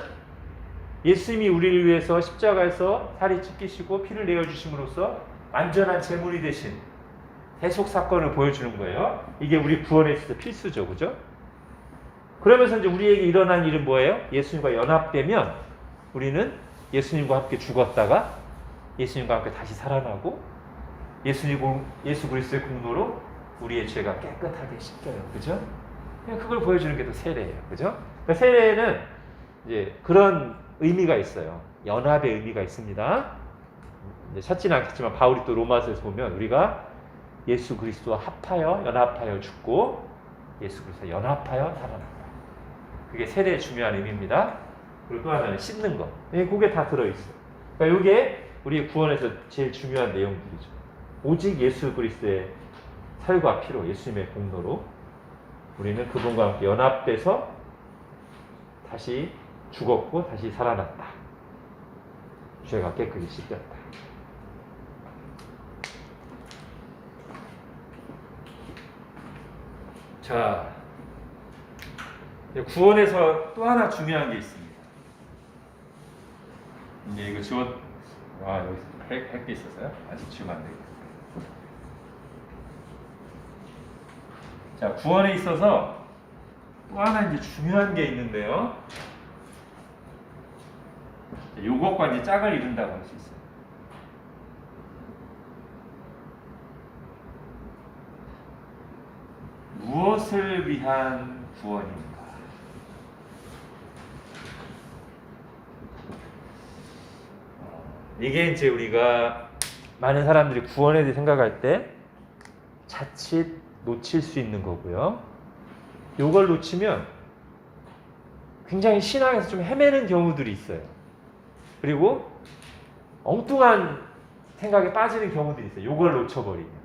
예수님이 우리를 위해서 십자가에서 살이 찢기시고 피를 내어주심으로써 완전한 제물이 되신 대속 사건을 보여주는 거예요. 이게 우리 구원에 있어서 필수죠. 그죠? 그러면서 이제 우리에게 일어난 일은 뭐예요? 예수님과 연합되면 우리는 예수님과 함께 죽었다가 예수님과 함께 다시 살아나고 예수 그리스도의 공로로 우리의 죄가 깨끗하게 씻겨요. 그죠? 그걸 보여주는 게 또 세례예요. 그죠? 그러니까 세례는 이제 그런 의미가 있어요. 연합의 의미가 있습니다. 찾지는 않겠지만 바울이 또 로마서에서 보면 우리가 예수 그리스도와 합하여 연합하여 죽고 예수 그리스도와 연합하여 살아난다. 그게 세례의 중요한 의미입니다. 그리고 또 하나는 씻는 것. 그게 다 들어있어요. 그러니까 이게 우리 구원에서 제일 중요한 내용들이죠. 오직 예수 그리스도의 살과 피로 예수님의 공로로 우리는 그분과 함께 연합돼서 다시 죽었고 다시 살아났다. 죄가 깨끗이 씻겼다. 자, 구원에서 또 하나 중요한 게 있습니다. 이제 이거 지워, 여기서 할 게 있어서요. 아직 지우면 안 되겠다. 자, 구원에 있어서 또 하나 이제 중요한 게 있는데요. 요것과 이제 짝을 이룬다고 할 수 있어요. 무엇을 위한 구원입니까? 이게 이제 우리가 많은 사람들이 구원에 대해 생각할 때 자칫 놓칠 수 있는 거고요. 이걸 놓치면 굉장히 신앙에서 좀 헤매는 경우들이 있어요. 그리고 엉뚱한 생각에 빠지는 경우들이 있어요. 이걸 놓쳐버리면.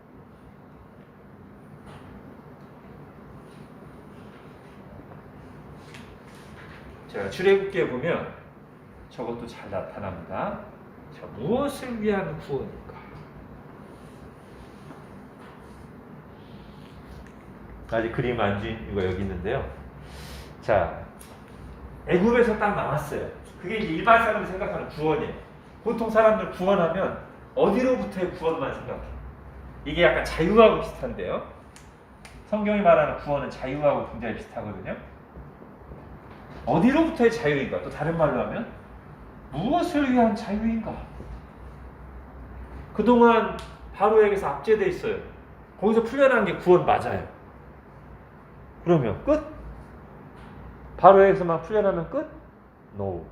자, 출애굽기에 보면 저것도 잘 나타납니다. 자, 무엇을 위한 구원일까? 아직 그림 안 지은 이거 여기 있는데요. 자, 애굽에서 딱 나왔어요. 그게 이제 일반 사람이 생각하는 구원이에요. 보통 사람들 구원하면 어디로부터의 구원만 생각해. 이게 약간 자유하고 비슷한데요. 성경이 말하는 구원은 자유하고 굉장히 비슷하거든요. 어디로부터의 자유인가? 또 다른 말로 하면 무엇을 위한 자유인가? 그동안 바로에게서 압제돼 있어요. 거기서 풀려난 게 구원 맞아요. 그러면 끝? 바로에게서만 풀려나면 끝? No.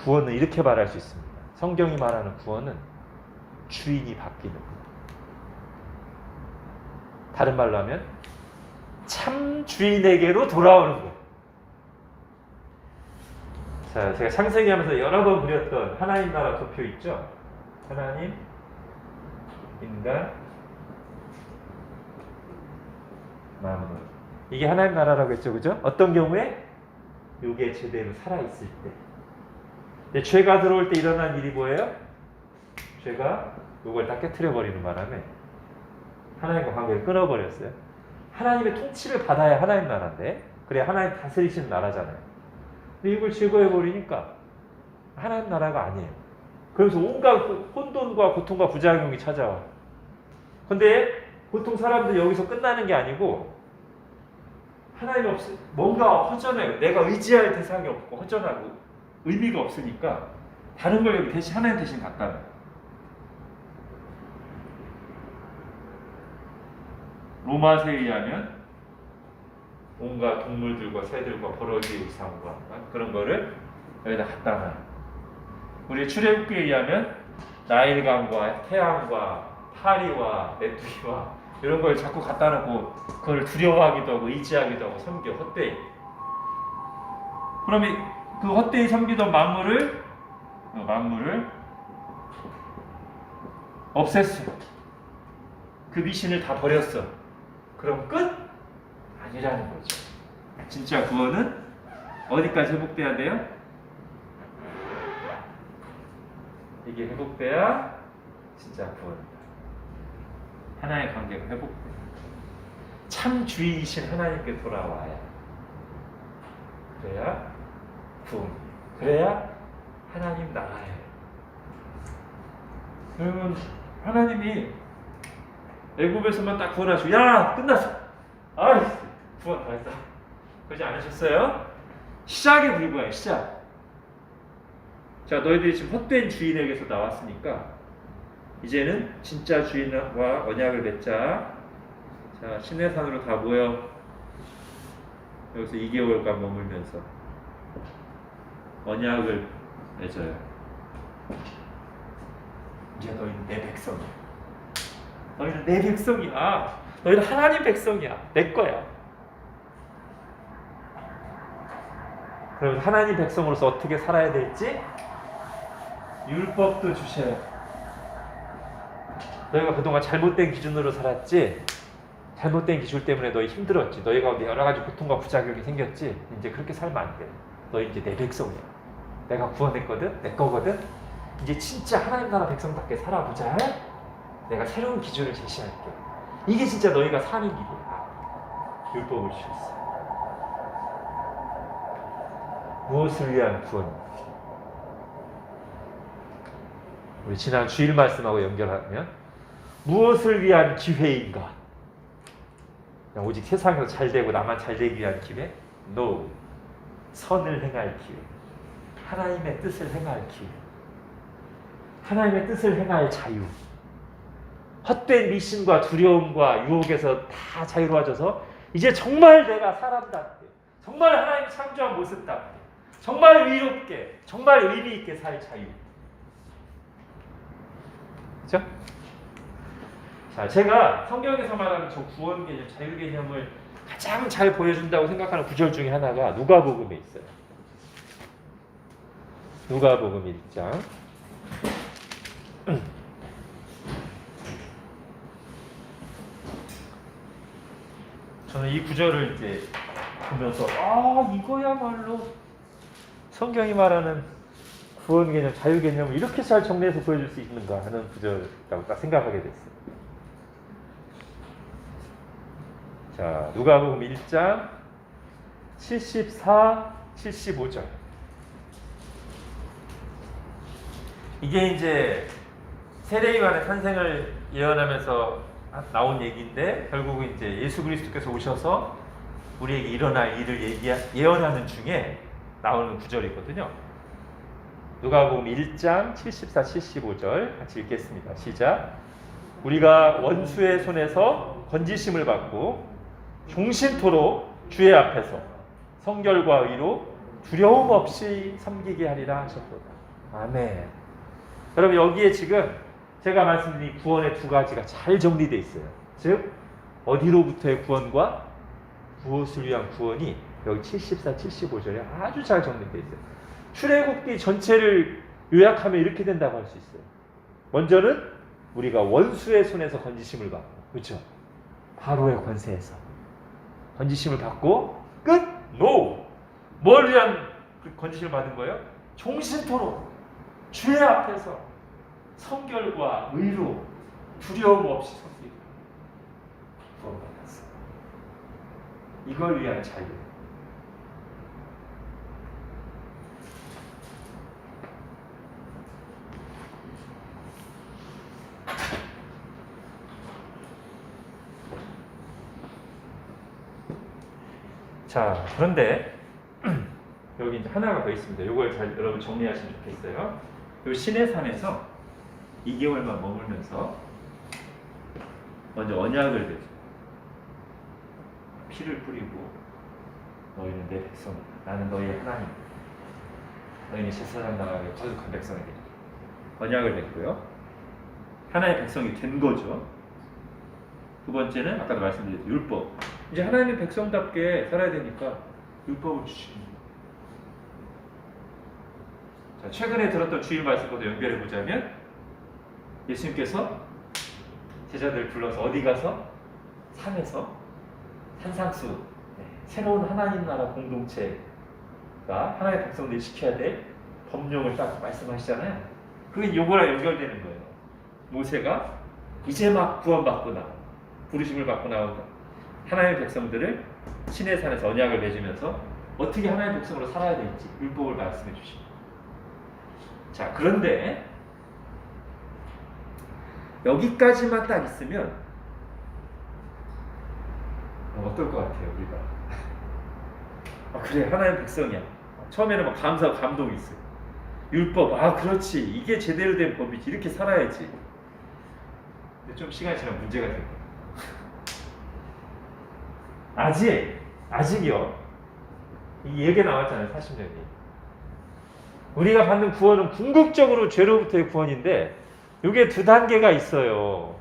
구원은 이렇게 말할 수 있습니다. 성경이 말하는 구원은 주인이 바뀌는 것. 다른 말로 하면 참 주인에게로 돌아오는 것. 자, 제가 창세기 하면서 여러 번 그렸던 하나님 나라 도표 있죠? 하나님, 인간, 만물. 이게 하나님 나라라고 했죠, 그죠? 어떤 경우에? 이게 제대로 살아있을 때. 근데 죄가 들어올 때 일어난 일이 뭐예요? 죄가 이걸 다 깨트려버리는 바람에 하나님과 관계를 끊어버렸어요. 하나님의 통치를 받아야 하나님 나라인데, 그래야 하나님 다스리시는 나라잖아요. 근데 이걸 제거해버리니까 하나님 나라가 아니에요. 그래서 온갖 혼돈과 고통과 부작용이 찾아와. 근데 보통 사람들 여기서 끝나는 게 아니고 하나님 없이 뭔가 허전해요. 내가 의지할 대상이 없고 허전하고 의미가 없으니까 다른 걸 여기 대신 하나님 대신 갖다 놔요. 로마서에 의하면 온갖 동물들과 새들과 버러지 우상과 그런 거를 여기다 갖다 놔요. 우리 출애굽기에 의하면 나일강과 태양과 파리와 메뚜기와 이런 걸 자꾸 갖다 놓고 그걸 두려워하기도 하고 의지하기도 하고 섬겨 헛되이. 그러면 그 헛되이 섬기던 만물을 없앴어. 그 미신을 다 버렸어. 그럼 끝? 아니라는 거죠. 진짜 구원은 어디까지 회복돼야 돼요? 이게 회복돼야 진짜 구원이다. 하나의 관계가 회복돼요. 참 주인이신 하나님께 돌아와야. 그래야 구원. 그래야 하나님 나라예요. 그러면 하나님이 애굽에서만 딱 구원하시고 야 끝났어. 아이 구원 다 했다. 그러지 않으셨어요? 시작에 불과해. 시작. 자, 너희들이 지금 헛된 주인에게서 나왔으니까 이제는 진짜 주인과 언약을 맺자. 자, 시내산으로 다 모여. 여기서 2개월간 머물면서 언약을 맺어요. 이제 너희는 내 백성이야. 너희는 내 백성이야. 너희는 하나님 백성이야. 내 거야. 그럼 하나님 백성으로서 어떻게 살아야 될지 율법도 주셔요. 너희가 그동안 잘못된 기준으로 살았지. 잘못된 기준 때문에 너희 힘들었지. 너희 가운데 여러 가지 고통과 부작용이 생겼지. 이제 그렇게 살면 안 돼. 너희 이제 내 백성이야. 내가 구원했거든. 내 거거든. 이제 진짜 하나님 나라 백성답게 살아보자. 내가 새로운 기준을 제시할게. 이게 진짜 너희가 사는 길이야. 율법을 주셨어. 무엇을 위한 구원? 우리 지난 주일 말씀하고 연결하면 무엇을 위한 기회인가? 그냥 오직 세상에서 잘 되고 나만 잘 되기 위한 기회? No. 선을 행할 기회. 하나님의 뜻을 행할 기회. 하나님의 뜻을 행할 자유. 헛된 미신과 두려움과 유혹에서 다 자유로워져서 이제 정말 내가 사람답게, 정말 하나님 창조한 모습답게, 정말 위롭게, 정말 의미 있게 살 자유. 그렇죠? 자, 제가 성경에서 말하는 저 구원 개념, 자유 개념을 가장 잘 보여준다고 생각하는 구절 중에 하나가 누가복음에 있어요. 누가복음 1장. 저는 이 구절을 이제 보면서 이거야말로 성경이 말하는 구원 개념, 자유 개념을 이렇게 잘 정리해서 보여줄 수 있는가 하는 구절이라고 딱 생각하게 됐어요. 자, 누가복음 1장 74, 75절. 이게 이제 세례요한의 탄생을 예언하면서 나온 얘기인데 결국은 이제 예수 그리스도께서 오셔서 우리에게 일어날 일을 예언하는 중에 나오는 구절이거든요. 누가복음 1장 74, 75절 같이 읽겠습니다. 시작. 우리가 원수의 손에서 건지심을 받고 종신토록 주의 앞에서 성결과 의로 두려움 없이 섬기게 하리라 하셨도다. 아멘. 여러분 여기에 지금 제가 말씀드린 구원의 두 가지가 잘 정리되어 있어요. 즉 어디로부터의 구원과 무엇을 위한 구원이 여기 74, 75절에 아주 잘 정리되어 있어요. 출애굽기 전체를 요약하면 이렇게 된다고 할 수 있어요. 먼저는 우리가 원수의 손에서 건지심을 받고, 그렇죠? 바로의 권세에서 건지심을 받고 끝! NO! 뭘 위한 건지심을 받은 거예요? 종신토록 주의 앞에서 성결과 의로 두려움 없이 섬기고 구원받았어. 이걸 위한 자유. 자, 그런데 여기 이제 하나가 더 있습니다. 이걸 잘 여러분 정리하시면 좋겠어요. 이 시내산에서 2개월만 머물면서 먼저 언약을 맺어. 피를 뿌리고 너희는 내 백성이다. 나는 너희의 하나님이다. 너희는 제사장 나라의 거룩한 백성이다. 언약을 맺고요. 하나의 백성이 된 거죠. 두 번째는 아까도 말씀드렸죠. 율법. 이제 하나님의 백성답게 살아야 되니까 율법을 주시는 거예요. 자, 최근에 들었던 주일 말씀과도 연결해 보자면 예수님께서 제자들 불러서 어디 가서? 산에서 한상수, 새로운 하나님 나라 공동체가 하나님의 백성들이 지켜야 될 법령을 딱 말씀하시잖아요. 그게 요거랑 연결되는 거예요. 모세가 이제 막 구원받고 나와 부르심을 받고 나오다 하나님의 백성들을 시내산에서 언약을 맺으면서 어떻게 하나님의 백성으로 살아야 될지 율법을 말씀해 주십니다. 자, 그런데 여기까지만 딱 있으면 어떨 것 같아요, 우리가? 그래, 하나님의 백성이야. 처음에는 막 감사하고 감동이 있어요. 율법, 그렇지, 이게 제대로 된 법이지, 이렇게 살아야지. 근데 좀 시간이 지나면 문제가 될 거예요. 아직이요. 이 얘기 나왔잖아요, 40년이. 우리가 받는 구원은 궁극적으로 죄로부터의 구원인데 이게 두 단계가 있어요.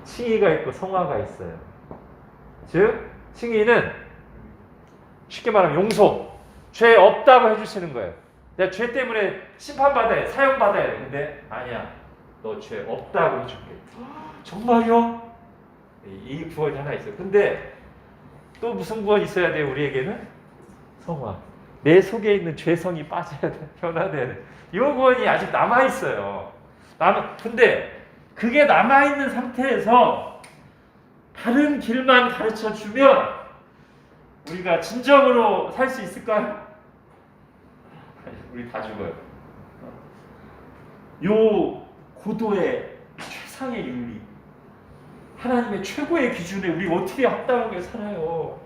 칭의가 있고 성화가 있어요. 즉 칭의는 쉽게 말하면 용서, 죄 없다고 해주시는 거예요. 내가 죄 때문에 심판받아야 돼, 사형받아야 돼. 근데 아니야, 너 죄 없다고 해줄게. 정말요? 이 구원이 하나 있어요. 근데 또 무슨 구원이 있어야 돼요, 우리에게는? 성화. 내 속에 있는 죄성이 빠져야 돼, 변화돼야 돼. 이 구원이 아직 남아있어요. 근데 그게 남아있는 상태에서 다른 길만 가르쳐 주면 우리가 진정으로 살 수 있을까요? 우리 다 죽어요. 요 고도의 최상의 윤리, 하나님의 최고의 기준에 우리 어떻게 합당하게 살아요?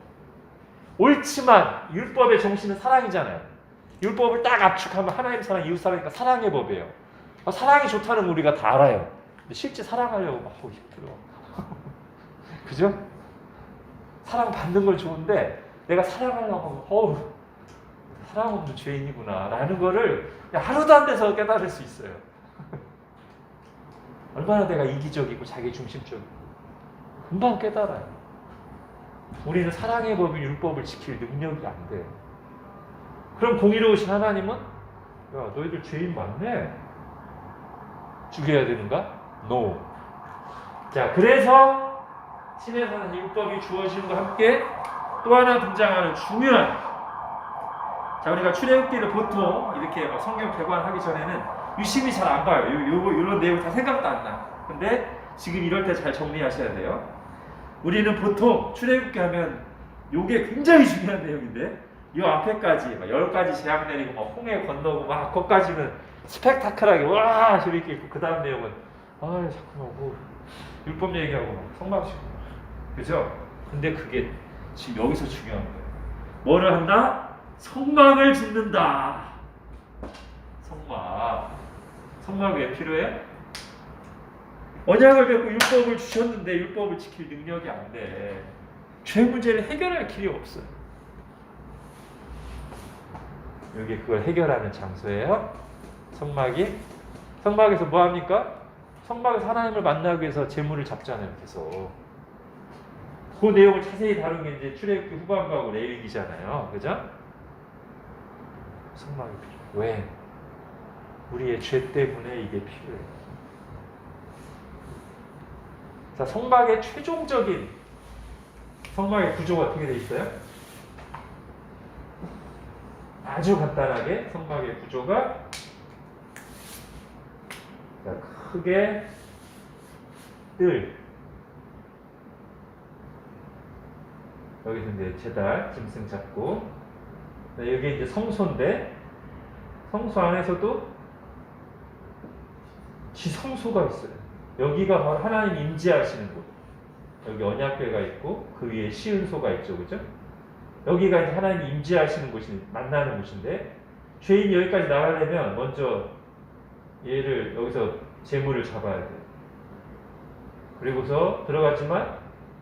옳지만 율법의 정신은 사랑이잖아요. 율법을 딱 압축하면 하나님 사랑, 이웃 사랑이니까 사랑의 법이에요. 사랑이 좋다는 우리가 다 알아요. 근데 실제 사랑하려고 막 힘들어. 그죠? 사랑 받는 건 좋은데 내가 사랑하려고 하면 사랑 없는 죄인이구나 라는 거를 하루도 안 돼서 깨달을 수 있어요. 얼마나 내가 이기적이고 자기중심적이고 금방 깨달아요. 우리는 사랑의 법인 율법을 지킬 능력이 안 돼. 그럼 공의로우신 하나님은 너희들 죄인 많네, 죽여야 되는가? No. 자, 그래서 신에서는 율법이 주어짐과 함께 또 하나 등장하는 중요한, 자, 우리가 출애굽기를 보통 이렇게 막 성경 개관하기 전에는 유심히 잘 안 봐요. 이런 내용 다 생각도 안 나. 근데 지금 이럴 때 잘 정리하셔야 돼요. 우리는 보통 출애굽기 하면 이게 굉장히 중요한 내용인데 이 앞에까지 막 10가지 재앙 내리고 막 홍해 건너고 막 거기까지는 스펙타클하게 와 이렇게 있고 그 다음 내용은 잠깐만 뭐 율법 얘기하고 막 성막식, 그죠? 근데 그게 지금 여기서 중요한 거예요. 뭐를 한다? 성막을 짓는다. 성막 왜 필요해? 언약을 맺고 율법을 주셨는데 율법을 지킬 능력이 안 돼. 죄 문제를 해결할 길이 없어요. 여기 그걸 해결하는 장소예요. 성막에서 뭐 합니까? 성막에서 하나님을 만나기 위해서 제물을 잡잖아요. 계속. 그 내용을 자세히 다룬 게 이제 출애굽기 후반부하고 레위기잖아요. 그죠? 성막이 필요해. 왜? 우리의 죄 때문에 이게 필요해요. 자, 성막의 최종적인 성막의 구조가 어떻게 되어 있어요? 아주 간단하게 성막의 구조가 크게 뜰, 여기서 이제 제단 짐승 잡고, 여기 이제 성소인데 성소 안에서도 지성소가 있어요. 여기가 바로 하나님 임재하시는 곳. 여기 언약궤가 있고 그 위에 시은소가 있죠, 그죠? 여기가 이제 하나님 임재하시는 곳이 만나는 곳인데 죄인이 여기까지 나가려면 먼저 얘를 여기서 제물을 잡아야 돼요. 그리고서 들어갔지만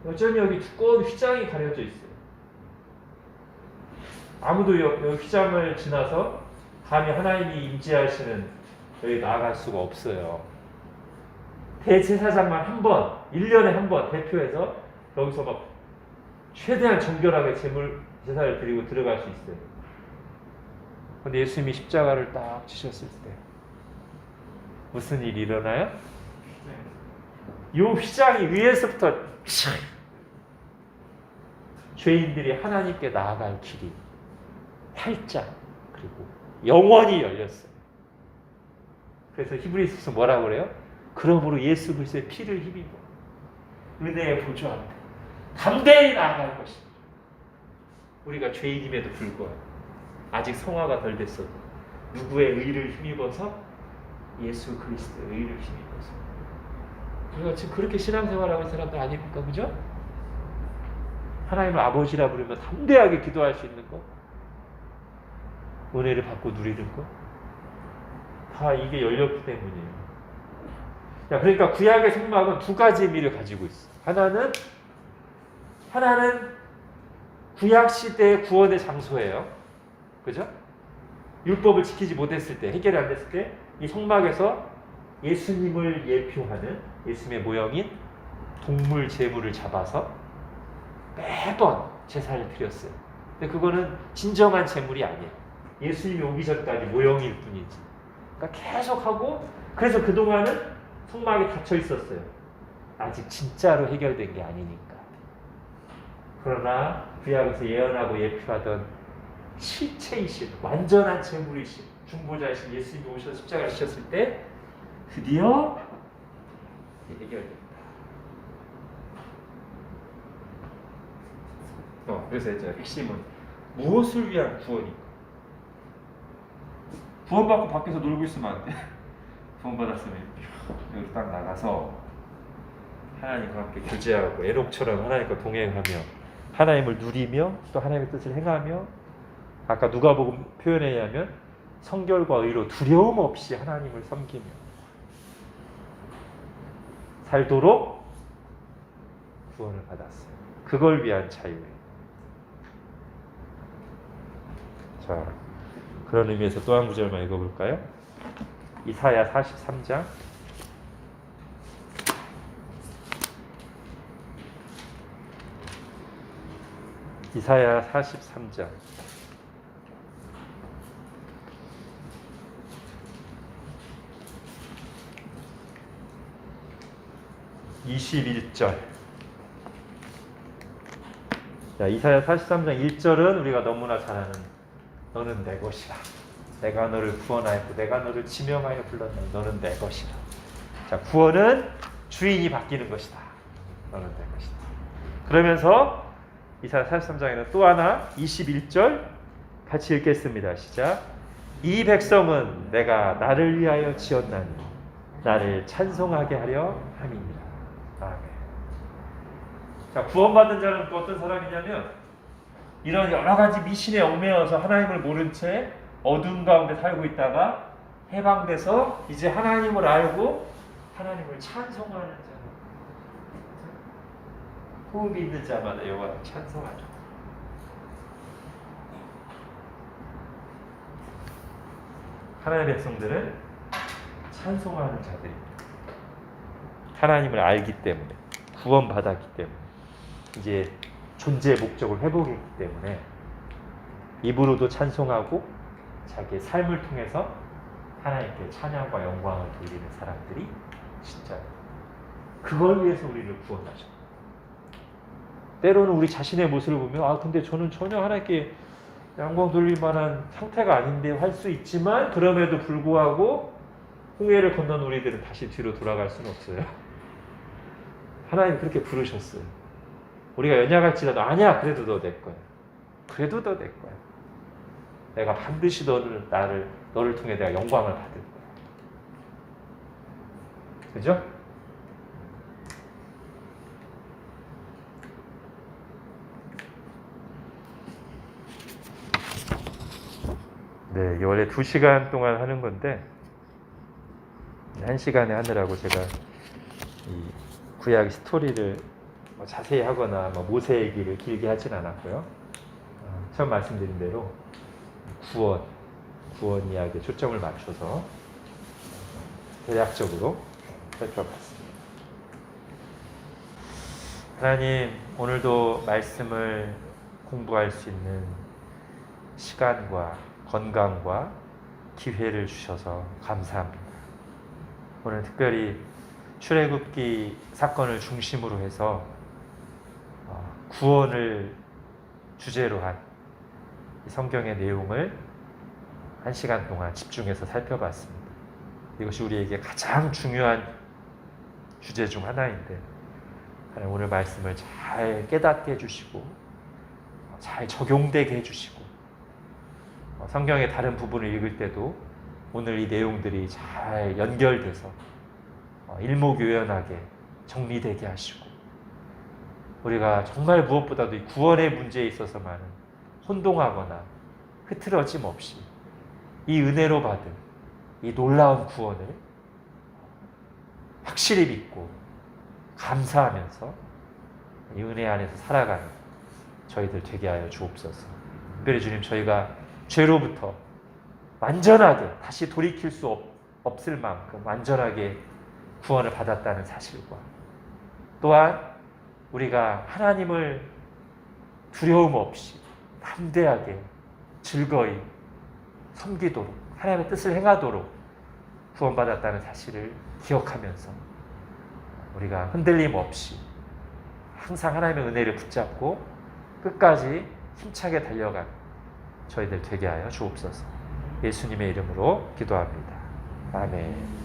여전히 여기 두꺼운 휘장이 가려져 있어요. 아무도 여기 휘장을 지나서 감히 하나님이 임재하시는 여기 나아갈 수가 없어요. 대제사장만 한 번, 1년에 한 번 대표해서 여기서 막 최대한 정결하게 제사를 드리고 들어갈 수 있어요. 근데 예수님이 십자가를 딱 지셨을 때 무슨 일이 일어나요? 이 휘장이 위에서부터 촥 죄인들이 하나님께 나아갈 길이 활짝 그리고 영원히 열렸어요. 그래서 히브리서에서 뭐라고 그래요? 그러므로 예수 그리스도의 피를 힘입어 은혜의 보좌 앞에 담대히 나아갈 것입니다. 우리가 죄인임에도 불구하고 아직 성화가 덜 됐어도 누구의 의를 힘입어서 예수 그리스도의 의를 힘입어서 우리가 지금 그렇게 신앙생활하는 사람들 아닙니까? 그죠? 하나님을 아버지라 부르면 담대하게 기도할 수 있는 거, 은혜를 받고 누리는 거, 다 이게 열렸기 때문이에요. 자, 그러니까 구약의 성막은 두 가지 의미를 가지고 있어. 하나는 구약 시대의 구원의 장소예요. 그죠? 율법을 지키지 못했을 때, 해결이 안 됐을 때, 이 성막에서 예수님을 예표하는 예수님의 모형인 동물 제물을 잡아서 매번 제사를 드렸어요. 근데 그거는 진정한 제물이 아니에요. 예수님이 오기 전까지 모형일 뿐이지. 그러니까 계속하고, 그래서 그동안은 성막에 닫혀 있었어요. 아직 진짜로 해결된 게 아니니까. 그러나 구약에서 예언하고 예표하던 실체이신 완전한 제물이신 중보자이신 예수님이 오셔서 십자가를 지셨을 때 드디어 해결됩니다. 그래서 이제 핵심은 무엇을 위한 구원인가? 구원받고 밖에서 놀고 있으면 안 돼. 구원받았으면 여기 딱 나가서 하나님과 함께 교제하고 에녹처럼 하나님과 동행하며 하나님을 누리며 또 하나님의 뜻을 행하며, 아까 누가복음 표현에 의하면 성결과 의로 두려움 없이 하나님을 섬기며 살도록 구원을 받았어요. 그걸 위한 자유예요. 자, 그런 의미에서 또 한 구절만 읽어볼까요? 이사야 43장 이사야 43장 21절. 자, 이사야 43장 1절은 우리가 너무나 잘 아는 너는 내 것이라. 내가 너를 구원하였고 내가 너를 지명하여 불렀다. 너는 내 것이라. 자, 구원은 주인이 바뀌는 것이다. 너는 내 것이다. 그러면서 이사야 43장에는 또 하나 21절 같이 읽겠습니다. 시작. 이 백성은 내가 나를 위하여 지었나니 나를 찬송하게 하려 함이니라. 아멘. 자, 구원받은 자는 또 어떤 사람이냐면 이런 여러 가지 미신에 얽매여서 하나님을 모른 채 어둠 가운데 살고 있다가 해방돼서 이제 하나님을 알고 하나님을 찬송하는 자. 호흡이 있는 자마다 여호와를 찬송하죠. 하나님의 백성들은 찬송하는 자들입니다. 하나님을 알기 때문에, 구원받았기 때문에, 이제 존재의 목적을 회복했기 때문에 입으로도 찬송하고 자기의 삶을 통해서 하나님께 찬양과 영광을 돌리는 사람들이 진짜 그걸 위해서 우리를 구원하셨다. 때로는 우리 자신의 모습을 보면 근데 저는 전혀 하나님께 영광 돌릴 만한 상태가 아닌데 할 수 있지만, 그럼에도 불구하고 홍해를 건넌 우리들은 다시 뒤로 돌아갈 수는 없어요. 하나님 그렇게 부르셨어요. 우리가 연약할지라도 아니야, 그래도 너 내 거야. 그래도 너 내 거야. 내가 반드시 너를 통해 내가 영광을 받을 거야. 그죠? 네, 이게 원래 2시간 동안 하는 건데 1시간에 하느라고 제가 이 구약 스토리를 자세히 하거나 모세 얘기를 길게 하진 않았고요. 처음 말씀드린 대로 구원 이야기에 초점을 맞춰서 대략적으로 살펴봤습니다. 하나님, 오늘도 말씀을 공부할 수 있는 시간과 건강과 기회를 주셔서 감사합니다. 오늘 특별히 출애굽기 사건을 중심으로 해서 구원을 주제로 한 성경의 내용을 1시간 동안 집중해서 살펴봤습니다. 이것이 우리에게 가장 중요한 주제 중 하나인데 하나님 오늘 말씀을 잘 깨닫게 해주시고 잘 적용되게 해주시고 성경의 다른 부분을 읽을 때도 오늘 이 내용들이 잘 연결돼서 일목요연하게 정리되게 하시고 우리가 정말 무엇보다도 이 구원의 문제에 있어서만은 혼동하거나 흐트러짐 없이 이 은혜로 받은 이 놀라운 구원을 확실히 믿고 감사하면서 이 은혜 안에서 살아가는 저희들 되게 하여 주옵소서. 특별히 주님, 저희가 죄로부터 완전하게 다시 돌이킬 수 없을 만큼 완전하게 구원을 받았다는 사실과 또한 우리가 하나님을 두려움 없이 담대하게 즐거이 섬기도록 하나님의 뜻을 행하도록 구원받았다는 사실을 기억하면서 우리가 흔들림 없이 항상 하나님의 은혜를 붙잡고 끝까지 힘차게 달려간 저희들 되게 하여 주옵소서. 예수님의 이름으로 기도합니다. 아멘.